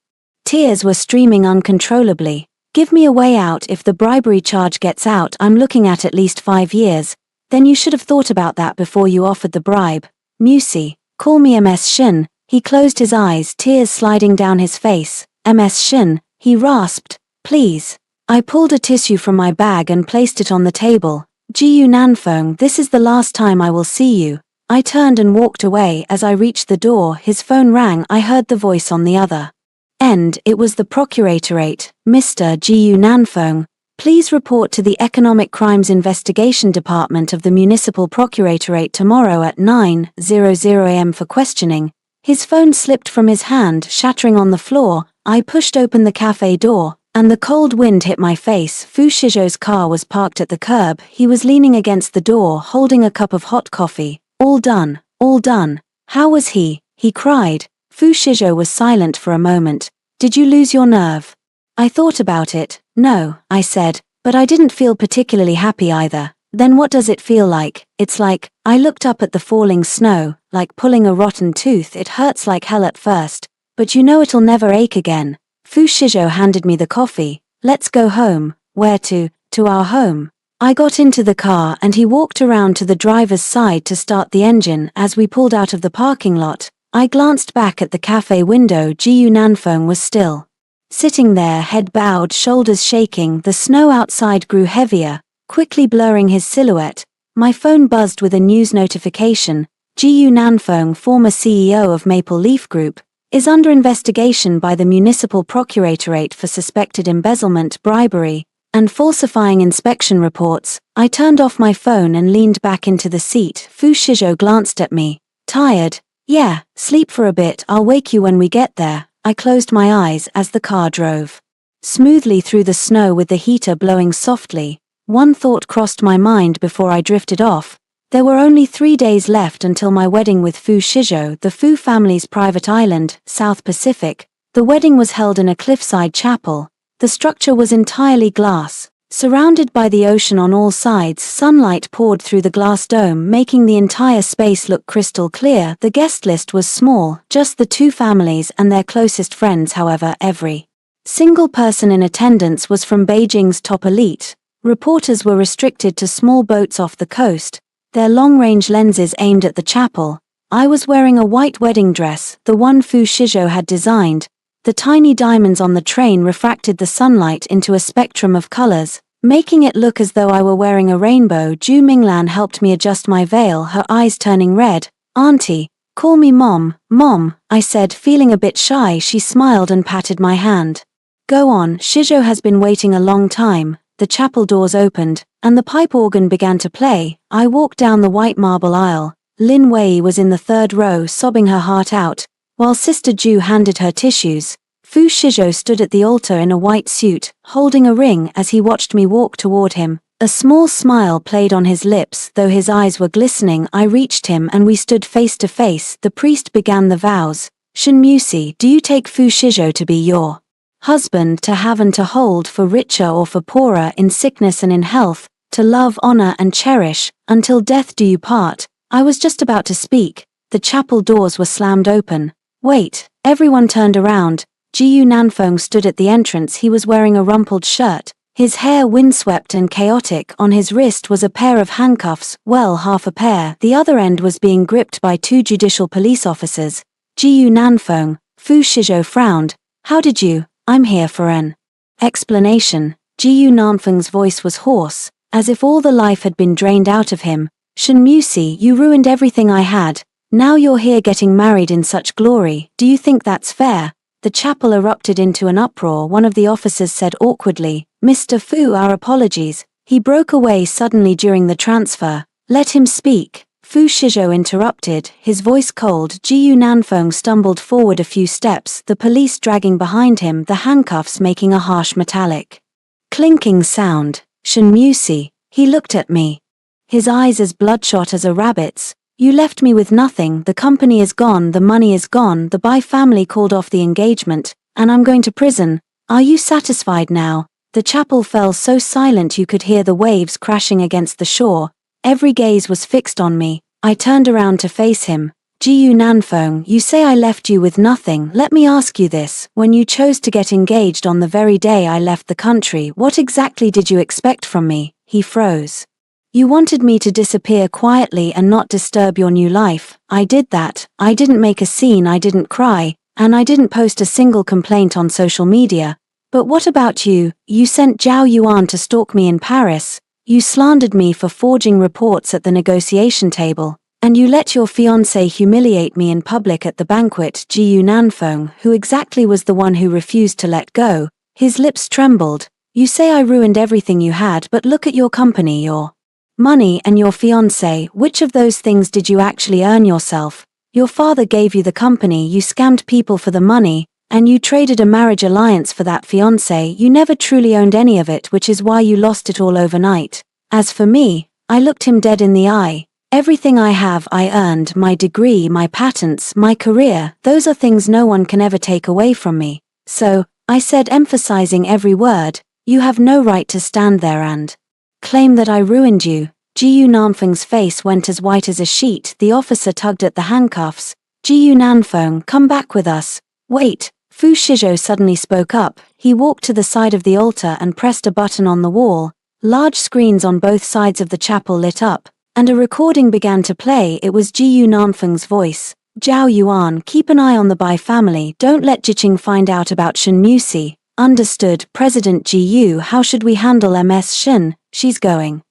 tears were streaming uncontrollably. "Give me a way out. If the bribery charge gets out, I'm looking at least 5 years. Then you should have thought about that before you offered the bribe." "Musi, call me MS Shin." He closed his eyes, tears sliding down his face. "MS Shin," he rasped. "Please." I pulled a tissue from my bag and placed it on the table. "Gu Nanfeng, this is the last time I will see you." I turned and walked away. As I reached the door, his phone rang. I heard the voice on the other end. It was the procuratorate. "Mr. Gu Nanfeng, please report to the Economic Crimes Investigation Department of the Municipal Procuratorate tomorrow at 9:00 a.m. for questioning." His phone slipped from his hand, shattering on the floor. I pushed open the cafe door, and the cold wind hit my face. Fu Shizhou's car was parked at the curb. He was leaning against the door, holding a cup of hot coffee. "All done, all done." "How was he?" he cried. Fu Shizhou was silent for a moment. "Did you lose your nerve?" I thought about it. "No," I said, "but I didn't feel particularly happy either." "Then what does it feel like?" "It's like," I looked up at the falling snow, "like pulling a rotten tooth. It hurts like hell at first, but you know it'll never ache again." Fu Shizhou handed me the coffee. "Let's go home." "Where to?" "To our home." I got into the car and he walked around to the driver's side to start the engine. As we pulled out of the parking lot, I glanced back at the cafe window. Gu Nanfeng was still sitting there, head bowed, shoulders shaking. The snow outside grew heavier, quickly blurring his silhouette. My phone buzzed with a news notification. Jiyu Nanfeng, former CEO of Maple Leaf Group, is under investigation by the Municipal Procuratorate for suspected embezzlement, bribery, and falsifying inspection reports. I turned off my phone and leaned back into the seat. Fu Shizhou glanced at me. Tired? Yeah, sleep for a bit, I'll wake you when we get there. I closed my eyes as the car drove smoothly through the snow with the heater blowing softly. One thought crossed my mind before I drifted off. There were only 3 days left until my wedding with Fu Shizhou, the Fu family's private island, South Pacific. The wedding was held in a cliffside chapel. The structure was entirely glass. Surrounded by the ocean on all sides, sunlight poured through the glass dome, making the entire space look crystal clear. The guest list was small, just the 2 families and their closest friends. However, every single person in attendance was from Beijing's top elite. Reporters were restricted to small boats off the coast, their long-range lenses aimed at the chapel. I was wearing a white wedding dress, the one Fu Shizhou had designed. The tiny diamonds on the train refracted the sunlight into a spectrum of colors, making it look as though I were wearing a rainbow. Ju Minglan helped me adjust my veil, her eyes turning red. Auntie, call me Mom. Mom, I said, feeling a bit shy. She smiled and patted my hand. Go on, Shizhou has been waiting a long time. The chapel doors opened, and the pipe organ began to play. I walked down the white marble aisle. Lin Wei was in the 3rd row, sobbing her heart out, while Sister Ju handed her tissues. Fu Shizhou stood at the altar in a white suit, holding a ring. As he watched me walk toward him, a small smile played on his lips, though his eyes were glistening. I reached him and we stood face to face. The priest began the vows. Shen Musi, do you take Fu Shizhou to be your husband, to have and to hold, for richer or for poorer, in sickness and in health, to love, honor and cherish, until death do you part? I was just about to speak. The chapel doors were slammed open. Wait, everyone turned around. Jiyu Nanfeng stood at the entrance. He was wearing a rumpled shirt, his hair windswept and chaotic. On his wrist was a pair of handcuffs, well, half a pair. The other end was being gripped by 2 judicial police officers. Jiyu Nanfeng, Fu Shizhou frowned. How did you? I'm here for an explanation. Jiyu Nanfeng's voice was hoarse, as if all the life had been drained out of him. Shen Musi, you ruined everything I had. Now you're here getting married in such glory. Do you think that's fair? The chapel erupted into an uproar. One of the officers said awkwardly, Mr. Fu, our apologies. He broke away suddenly during the transfer. Let him speak. Fu Shizhou interrupted, his voice cold. Jiyu Nanfeng stumbled forward a few steps, the police dragging behind him, the handcuffs making a harsh metallic clinking sound. Shen Musi, he looked at me, his eyes as bloodshot as a rabbit's. You left me with nothing. The company is gone, the money is gone, the Bai family called off the engagement, and I'm going to prison. Are you satisfied now? The chapel fell so silent you could hear the waves crashing against the shore. Every gaze was fixed on me. I turned around to face him. Jiyu Nanfeng, you say I left you with nothing. Let me ask you this. When you chose to get engaged on the very day I left the country, what exactly did you expect from me? He froze. You wanted me to disappear quietly and not disturb your new life. I did that. I didn't make a scene, I didn't cry, and I didn't post a single complaint on social media. But what about you? You sent Zhao Yuan to stalk me in Paris. You slandered me for forging reports at the negotiation table, and you let your fiancé humiliate me in public at the banquet. Jiyu Nanfeng, who exactly was the one who refused to let go, his lips trembled. You say I ruined everything you had, but look at your company, your money and your fiancé. Which of those things did you actually earn yourself? Your father gave you the company, you scammed people for the money, and you traded a marriage alliance for that fiancé. You never truly owned any of it, which is why you lost it all overnight. As for me, I looked him dead in the eye. Everything I have I earned, my degree, my patents, my career, those are things no one can ever take away from me. So, I said, emphasizing every word, you have no right to stand there and claim that I ruined you. Jiyu Nanfeng's face went as white as a sheet. The officer tugged at the handcuffs. Jiyu Nanfeng, come back with us. Wait. Fu Shizhou suddenly spoke up. He walked to the side of the altar and pressed a button on the wall. Large screens on both sides of the chapel lit up, and a recording began to play. It was Jiyu Nanfeng's voice. Zhao Yuan, keep an eye on the Bai family. Don't let Jiqing find out about Shen Musi. Understood, President Jiyu. How should we handle Ms. Shen? She's going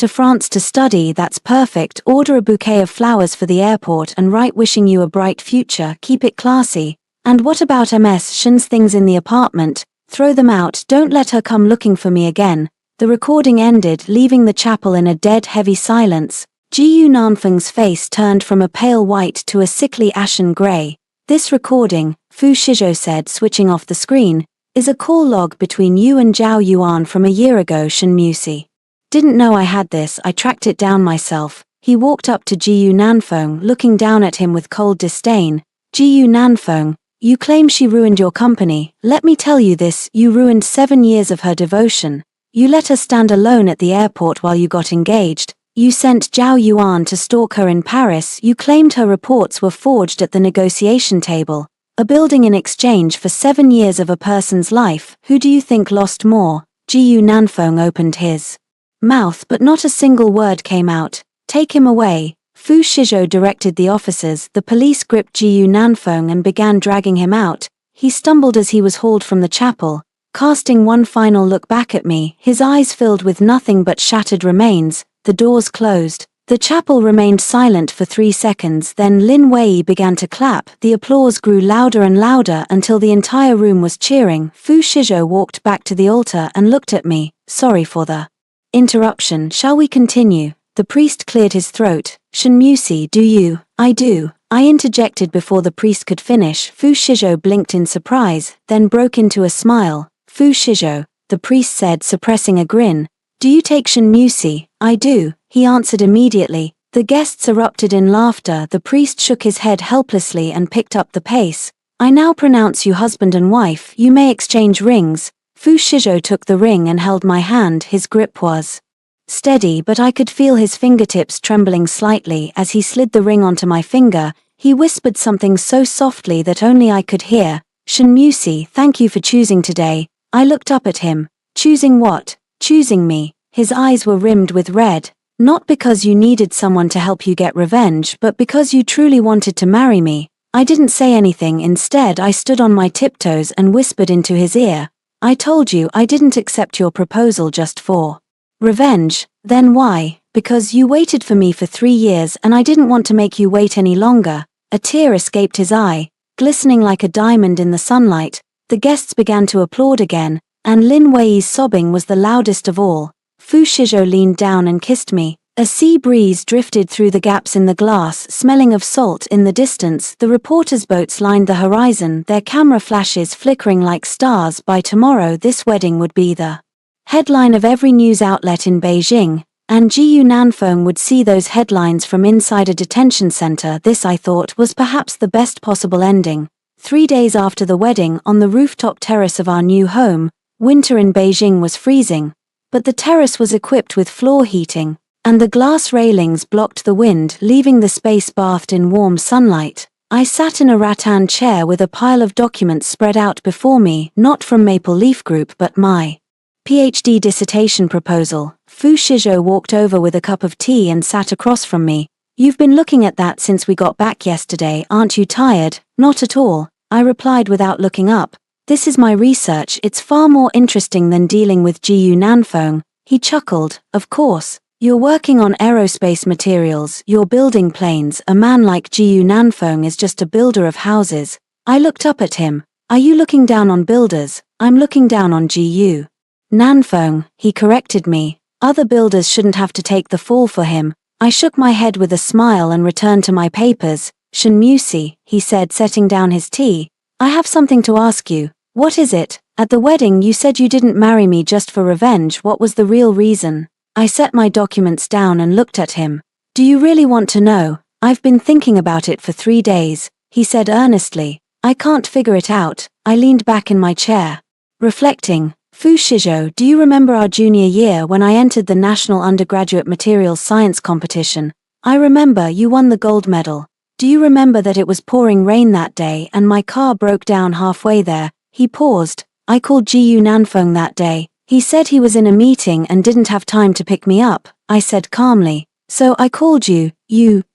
to France to study, that's perfect. Order a bouquet of flowers for the airport and write wishing you a bright future, keep it classy. And what about Ms. Shen's things in the apartment? Throw them out, don't let her come looking for me again. The recording ended, leaving the chapel in a dead heavy silence. Jiyu Nanfeng's face turned from a pale white to a sickly ashen grey. This recording, Fu Shizhou said, switching off the screen, is a call log between you and Zhao Yuan from a year ago. Shen Musi. Didn't know I had this, I tracked it down myself. He walked up to Jiyu Nanfeng, looking down at him with cold disdain. Jiyu Nanfeng, you claim she ruined your company. Let me tell you this, you ruined 7 years of her devotion. You let her stand alone at the airport while you got engaged. You sent Zhao Yuan to stalk her in Paris. You claimed her reports were forged at the negotiation table. A building in exchange for 7 years of a person's life. Who do you think lost more? Jiyu Nanfeng opened his mouth, but not a single word came out. Take him away. Fu Shizhou directed the officers. The police gripped Jiyu Nanfeng and began dragging him out. He stumbled as he was hauled from the chapel, casting one final look back at me, his eyes filled with nothing but shattered remains. The doors closed. The chapel remained silent for 3 seconds, then Lin Wei began to clap. The applause grew louder and louder until the entire room was cheering. Fu Shizhou walked back to the altar and looked at me. Sorry for the interruption, shall we continue? The priest cleared his throat. Shen Musi, do you? I do. I interjected before the priest could finish. Fu Shizhou blinked in surprise, then broke into a smile. Fu Shizhou, the priest said, suppressing a grin. Do you take Shen Musi? I do, he answered immediately. The guests erupted in laughter. The priest shook his head helplessly and picked up the pace. I now pronounce you husband and wife. You may exchange rings. Fu Shizhou took the ring and held my hand. His grip was steady, but I could feel his fingertips trembling slightly as he slid the ring onto my finger. He whispered something so softly that only I could hear. Shen Musi, thank you for choosing today. I looked up at him. Choosing what? Choosing me. His eyes were rimmed with red. Not because you needed someone to help you get revenge, but because you truly wanted to marry me. I didn't say anything. Instead, I stood on my tiptoes and whispered into his ear. I told you I didn't accept your proposal just for revenge. Then why? Because you waited for me for 3 years and I didn't want to make you wait any longer. A tear escaped his eye, glistening like a diamond in the sunlight. The guests began to applaud again, and Lin Wei's sobbing was the loudest of all. Fu Shizhou leaned down and kissed me. A sea breeze drifted through the gaps in the glass, smelling of salt. In the distance, the reporters' boats lined the horizon, their camera flashes flickering like stars. By tomorrow, this wedding would be the headline of every news outlet in Beijing, and Jiyu Nanfeng would see those headlines from inside a detention center. This, I thought, was perhaps the best possible ending. 3 days after the wedding, on the rooftop terrace of our new home, winter in Beijing was freezing, but the terrace was equipped with floor heating, and the glass railings blocked the wind, leaving the space bathed in warm sunlight. I sat in a rattan chair with a pile of documents spread out before me, not from Maple Leaf Group but my PhD dissertation proposal. Fu Shizhou walked over with a cup of tea and sat across from me. You've been looking at that since we got back yesterday, aren't you tired? Not at all, I replied without looking up. This is my research, it's far more interesting than dealing with Jiyu Nanfeng. He chuckled. Of course. You're working on aerospace materials, you're building planes. A man like Jiyu Nanfeng is just a builder of houses. I looked up at him. Are you looking down on builders? I'm looking down on Jiyu Nanfeng, he corrected me. Other builders shouldn't have to take the fall for him. I shook my head with a smile and returned to my papers. Shen Musi, he said, setting down his tea. I have something to ask you. What is it? At the wedding you said you didn't marry me just for revenge. What was the real reason? I set my documents down and looked at him. Do you really want to know? I've been thinking about it for 3 days, he said earnestly. I can't figure it out. I leaned back in my chair, reflecting. Fu Shizhou, do you remember our junior year when I entered the National Undergraduate Materials Science Competition? I remember you won the gold medal. Do you remember that it was pouring rain that day and my car broke down halfway there? He paused. I called Jiyu Nanfeng that day. He said he was in a meeting and didn't have time to pick me up. I said calmly. So I called you.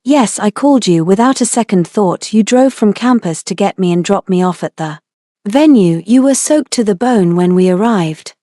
Yes, I called you. Without a second thought, you drove from campus to get me and drop me off at the venue. You were soaked to the bone when we arrived.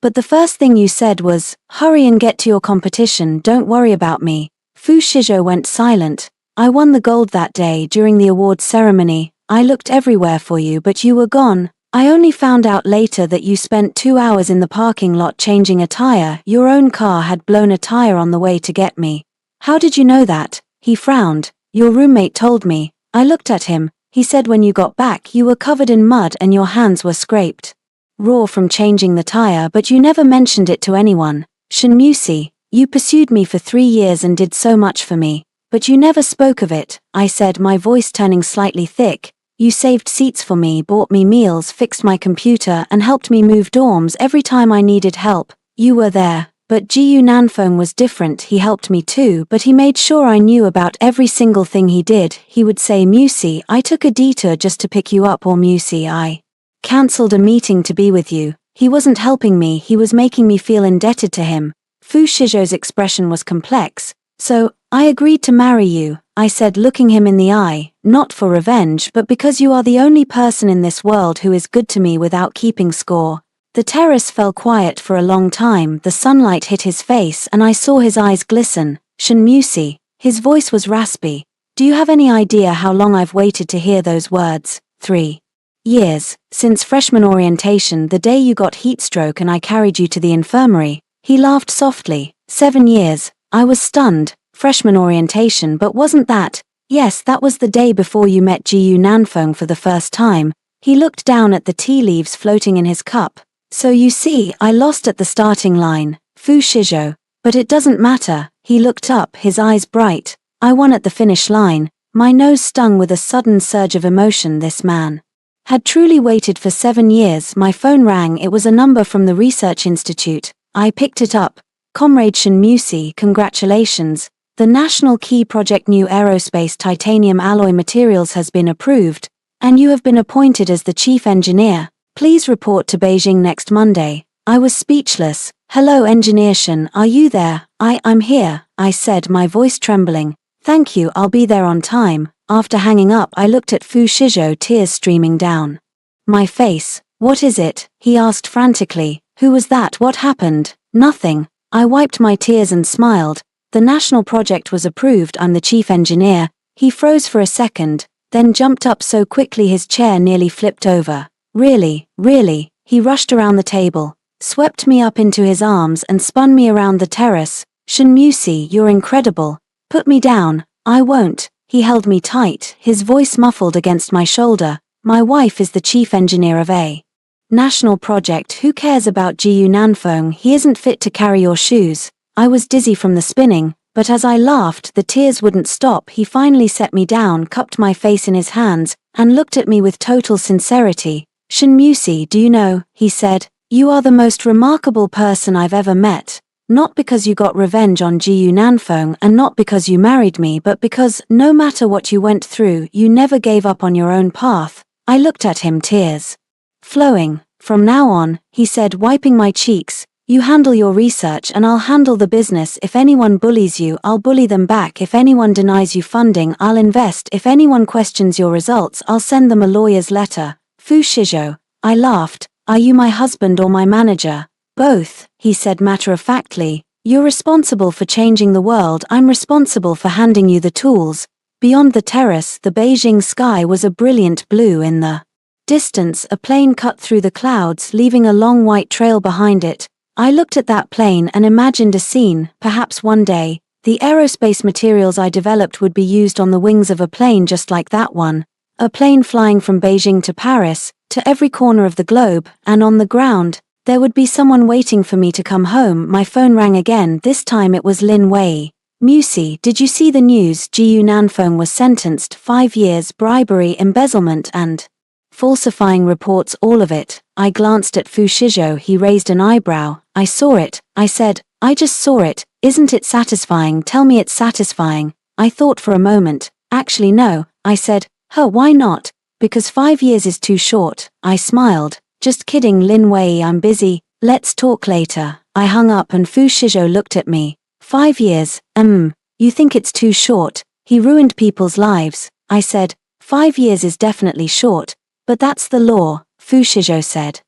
But the first thing you said was, hurry and get to your competition, don't worry about me. Fu Shizhou went silent. I won the gold that day during the awards ceremony. I looked everywhere for you but you were gone. I only found out later that you spent 2 hours in the parking lot changing a tire. Your own car had blown a tire on the way to get me. How did you know that? He frowned. Your roommate told me. I looked at him. He said when you got back you were covered in mud and your hands were scraped raw from changing the tire, but you never mentioned it to anyone. Shinmusi, you pursued me for 3 years and did so much for me. But you never spoke of it, I said, my voice turning slightly thick. You saved seats for me, bought me meals, fixed my computer, and helped me move dorms every time I needed help. You were there. But Jiyu Nanfeng was different. He helped me too, but he made sure I knew about every single thing he did. He would say, Musi, I took a detour just to pick you up, or Musi, I cancelled a meeting to be with you. He wasn't helping me, he was making me feel indebted to him. Fu Shizhou's expression was complex. So, I agreed to marry you, I said, looking him in the eye, not for revenge but because you are the only person in this world who is good to me without keeping score. The terrace fell quiet for a long time. The sunlight hit his face and I saw his eyes glisten. Shinmusi, his voice was raspy. Do you have any idea how long I've waited to hear those words? 3 years, since freshman orientation, the day you got heat stroke and I carried you to the infirmary. He laughed softly. 7 years. I was stunned. Freshman orientation, but wasn't that? Yes, that was the day before you met Jiyu Nanfeng for the first time. He looked down at the tea leaves floating in his cup. So you see, I lost at the starting line, Fu Shizhou. But it doesn't matter. He looked up, his eyes bright. I won at the finish line. My nose stung with a sudden surge of emotion. This man had truly waited for 7 years. My phone rang. It was a number from the research institute. I picked it up. Comrade Shinmusi, congratulations. The National Key Project New Aerospace Titanium Alloy Materials has been approved, and you have been appointed as the chief engineer. Please report to Beijing next Monday. I was speechless. Hello, Engineer Shin, are you there? I'm here, I said, my voice trembling. Thank you, I'll be there on time. After hanging up, I looked at Fu Shizhou, tears streaming down my face. What is it? He asked frantically. Who was that? What happened? Nothing. I wiped my tears and smiled. The national project was approved. I'm the chief engineer. He froze for a second, then jumped up so quickly his chair nearly flipped over. Really, really. He rushed around the table, swept me up into his arms and spun me around the terrace. Shinmusi, you're incredible. Put me down. I won't. He held me tight, his voice muffled against my shoulder. My wife is the chief engineer of a national project. Who cares about Jiyu Nanfeng? He isn't fit to carry your shoes. I was dizzy from the spinning, but as I laughed, the tears wouldn't stop. He finally set me down, cupped my face in his hands, and looked at me with total sincerity. Shinmusi, do you know, he said, you are the most remarkable person I've ever met. Not because you got revenge on Jiyu Nanfeng and not because you married me, but because, no matter what you went through, you never gave up on your own path. I looked at him, tears flowing. From now on, he said, wiping my cheeks, you handle your research and I'll handle the business. If anyone bullies you, I'll bully them back. If anyone denies you funding, I'll invest. If anyone questions your results, I'll send them a lawyer's letter. Fu Shizhou, I laughed. Are you my husband or my manager? Both, he said matter-of-factly. You're responsible for changing the world. I'm responsible for handing you the tools. Beyond the terrace, the Beijing sky was a brilliant blue. In the distance, a plane cut through the clouds, leaving a long white trail behind it. I looked at that plane and imagined a scene. Perhaps one day, the aerospace materials I developed would be used on the wings of a plane just like that one. A plane flying from Beijing to Paris, to every corner of the globe, and on the ground, there would be someone waiting for me to come home. My phone rang again. This time it was Lin Wei. Musi, did you see the news? Jiyu Nanfeng was sentenced 5 years, bribery, embezzlement and falsifying reports, all of it. I glanced at Fu Shizhou. He raised an eyebrow. I saw it. I said, I just saw it. Isn't it satisfying? Tell me it's satisfying. I thought for a moment. Actually no, I said. Why not? Because 5 years is too short. I smiled. Just kidding, Lin Wei, I'm busy. Let's talk later. I hung up and Fu Shizhou looked at me. 5 years, you think it's too short? He ruined people's lives. I said, 5 years is definitely short. But that's the law, Fu Shizhou said.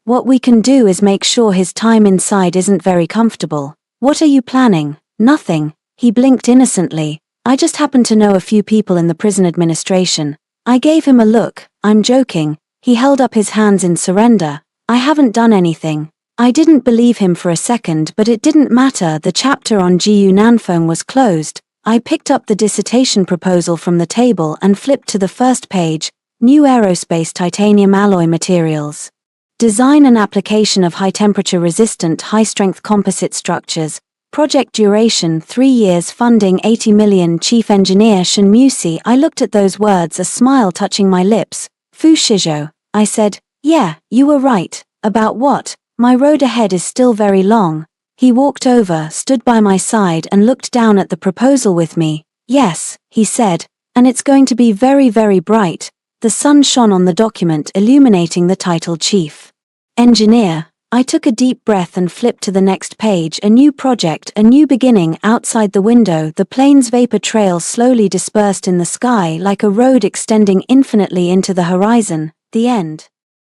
What we can do is make sure his time inside isn't very comfortable. What are you planning? Nothing. He blinked innocently. I just happen to know a few people in the prison administration. I gave him a look. I'm joking. He held up his hands in surrender. I haven't done anything. I didn't believe him for a second, but it didn't matter. The chapter on GU Nanfeng was closed. I picked up the dissertation proposal from the table and flipped to the first page. New aerospace titanium alloy materials. Design and application of high-temperature resistant, high-strength composite structures. Project duration 3 years, funding 80 million. Chief Engineer Shen Musi. I looked at those words, a smile touching my lips. Fu Shizhou. I said, yeah, you were right. About what? My road ahead is still very long. He walked over, stood by my side and looked down at the proposal with me. Yes, he said, and it's going to be very, very bright. The sun shone on the document, illuminating the title Chief Engineer. I took a deep breath and flipped to the next page. A new project, a new beginning. Outside the window, the plane's vapor trail slowly dispersed in the sky like a road extending infinitely into the horizon. The end.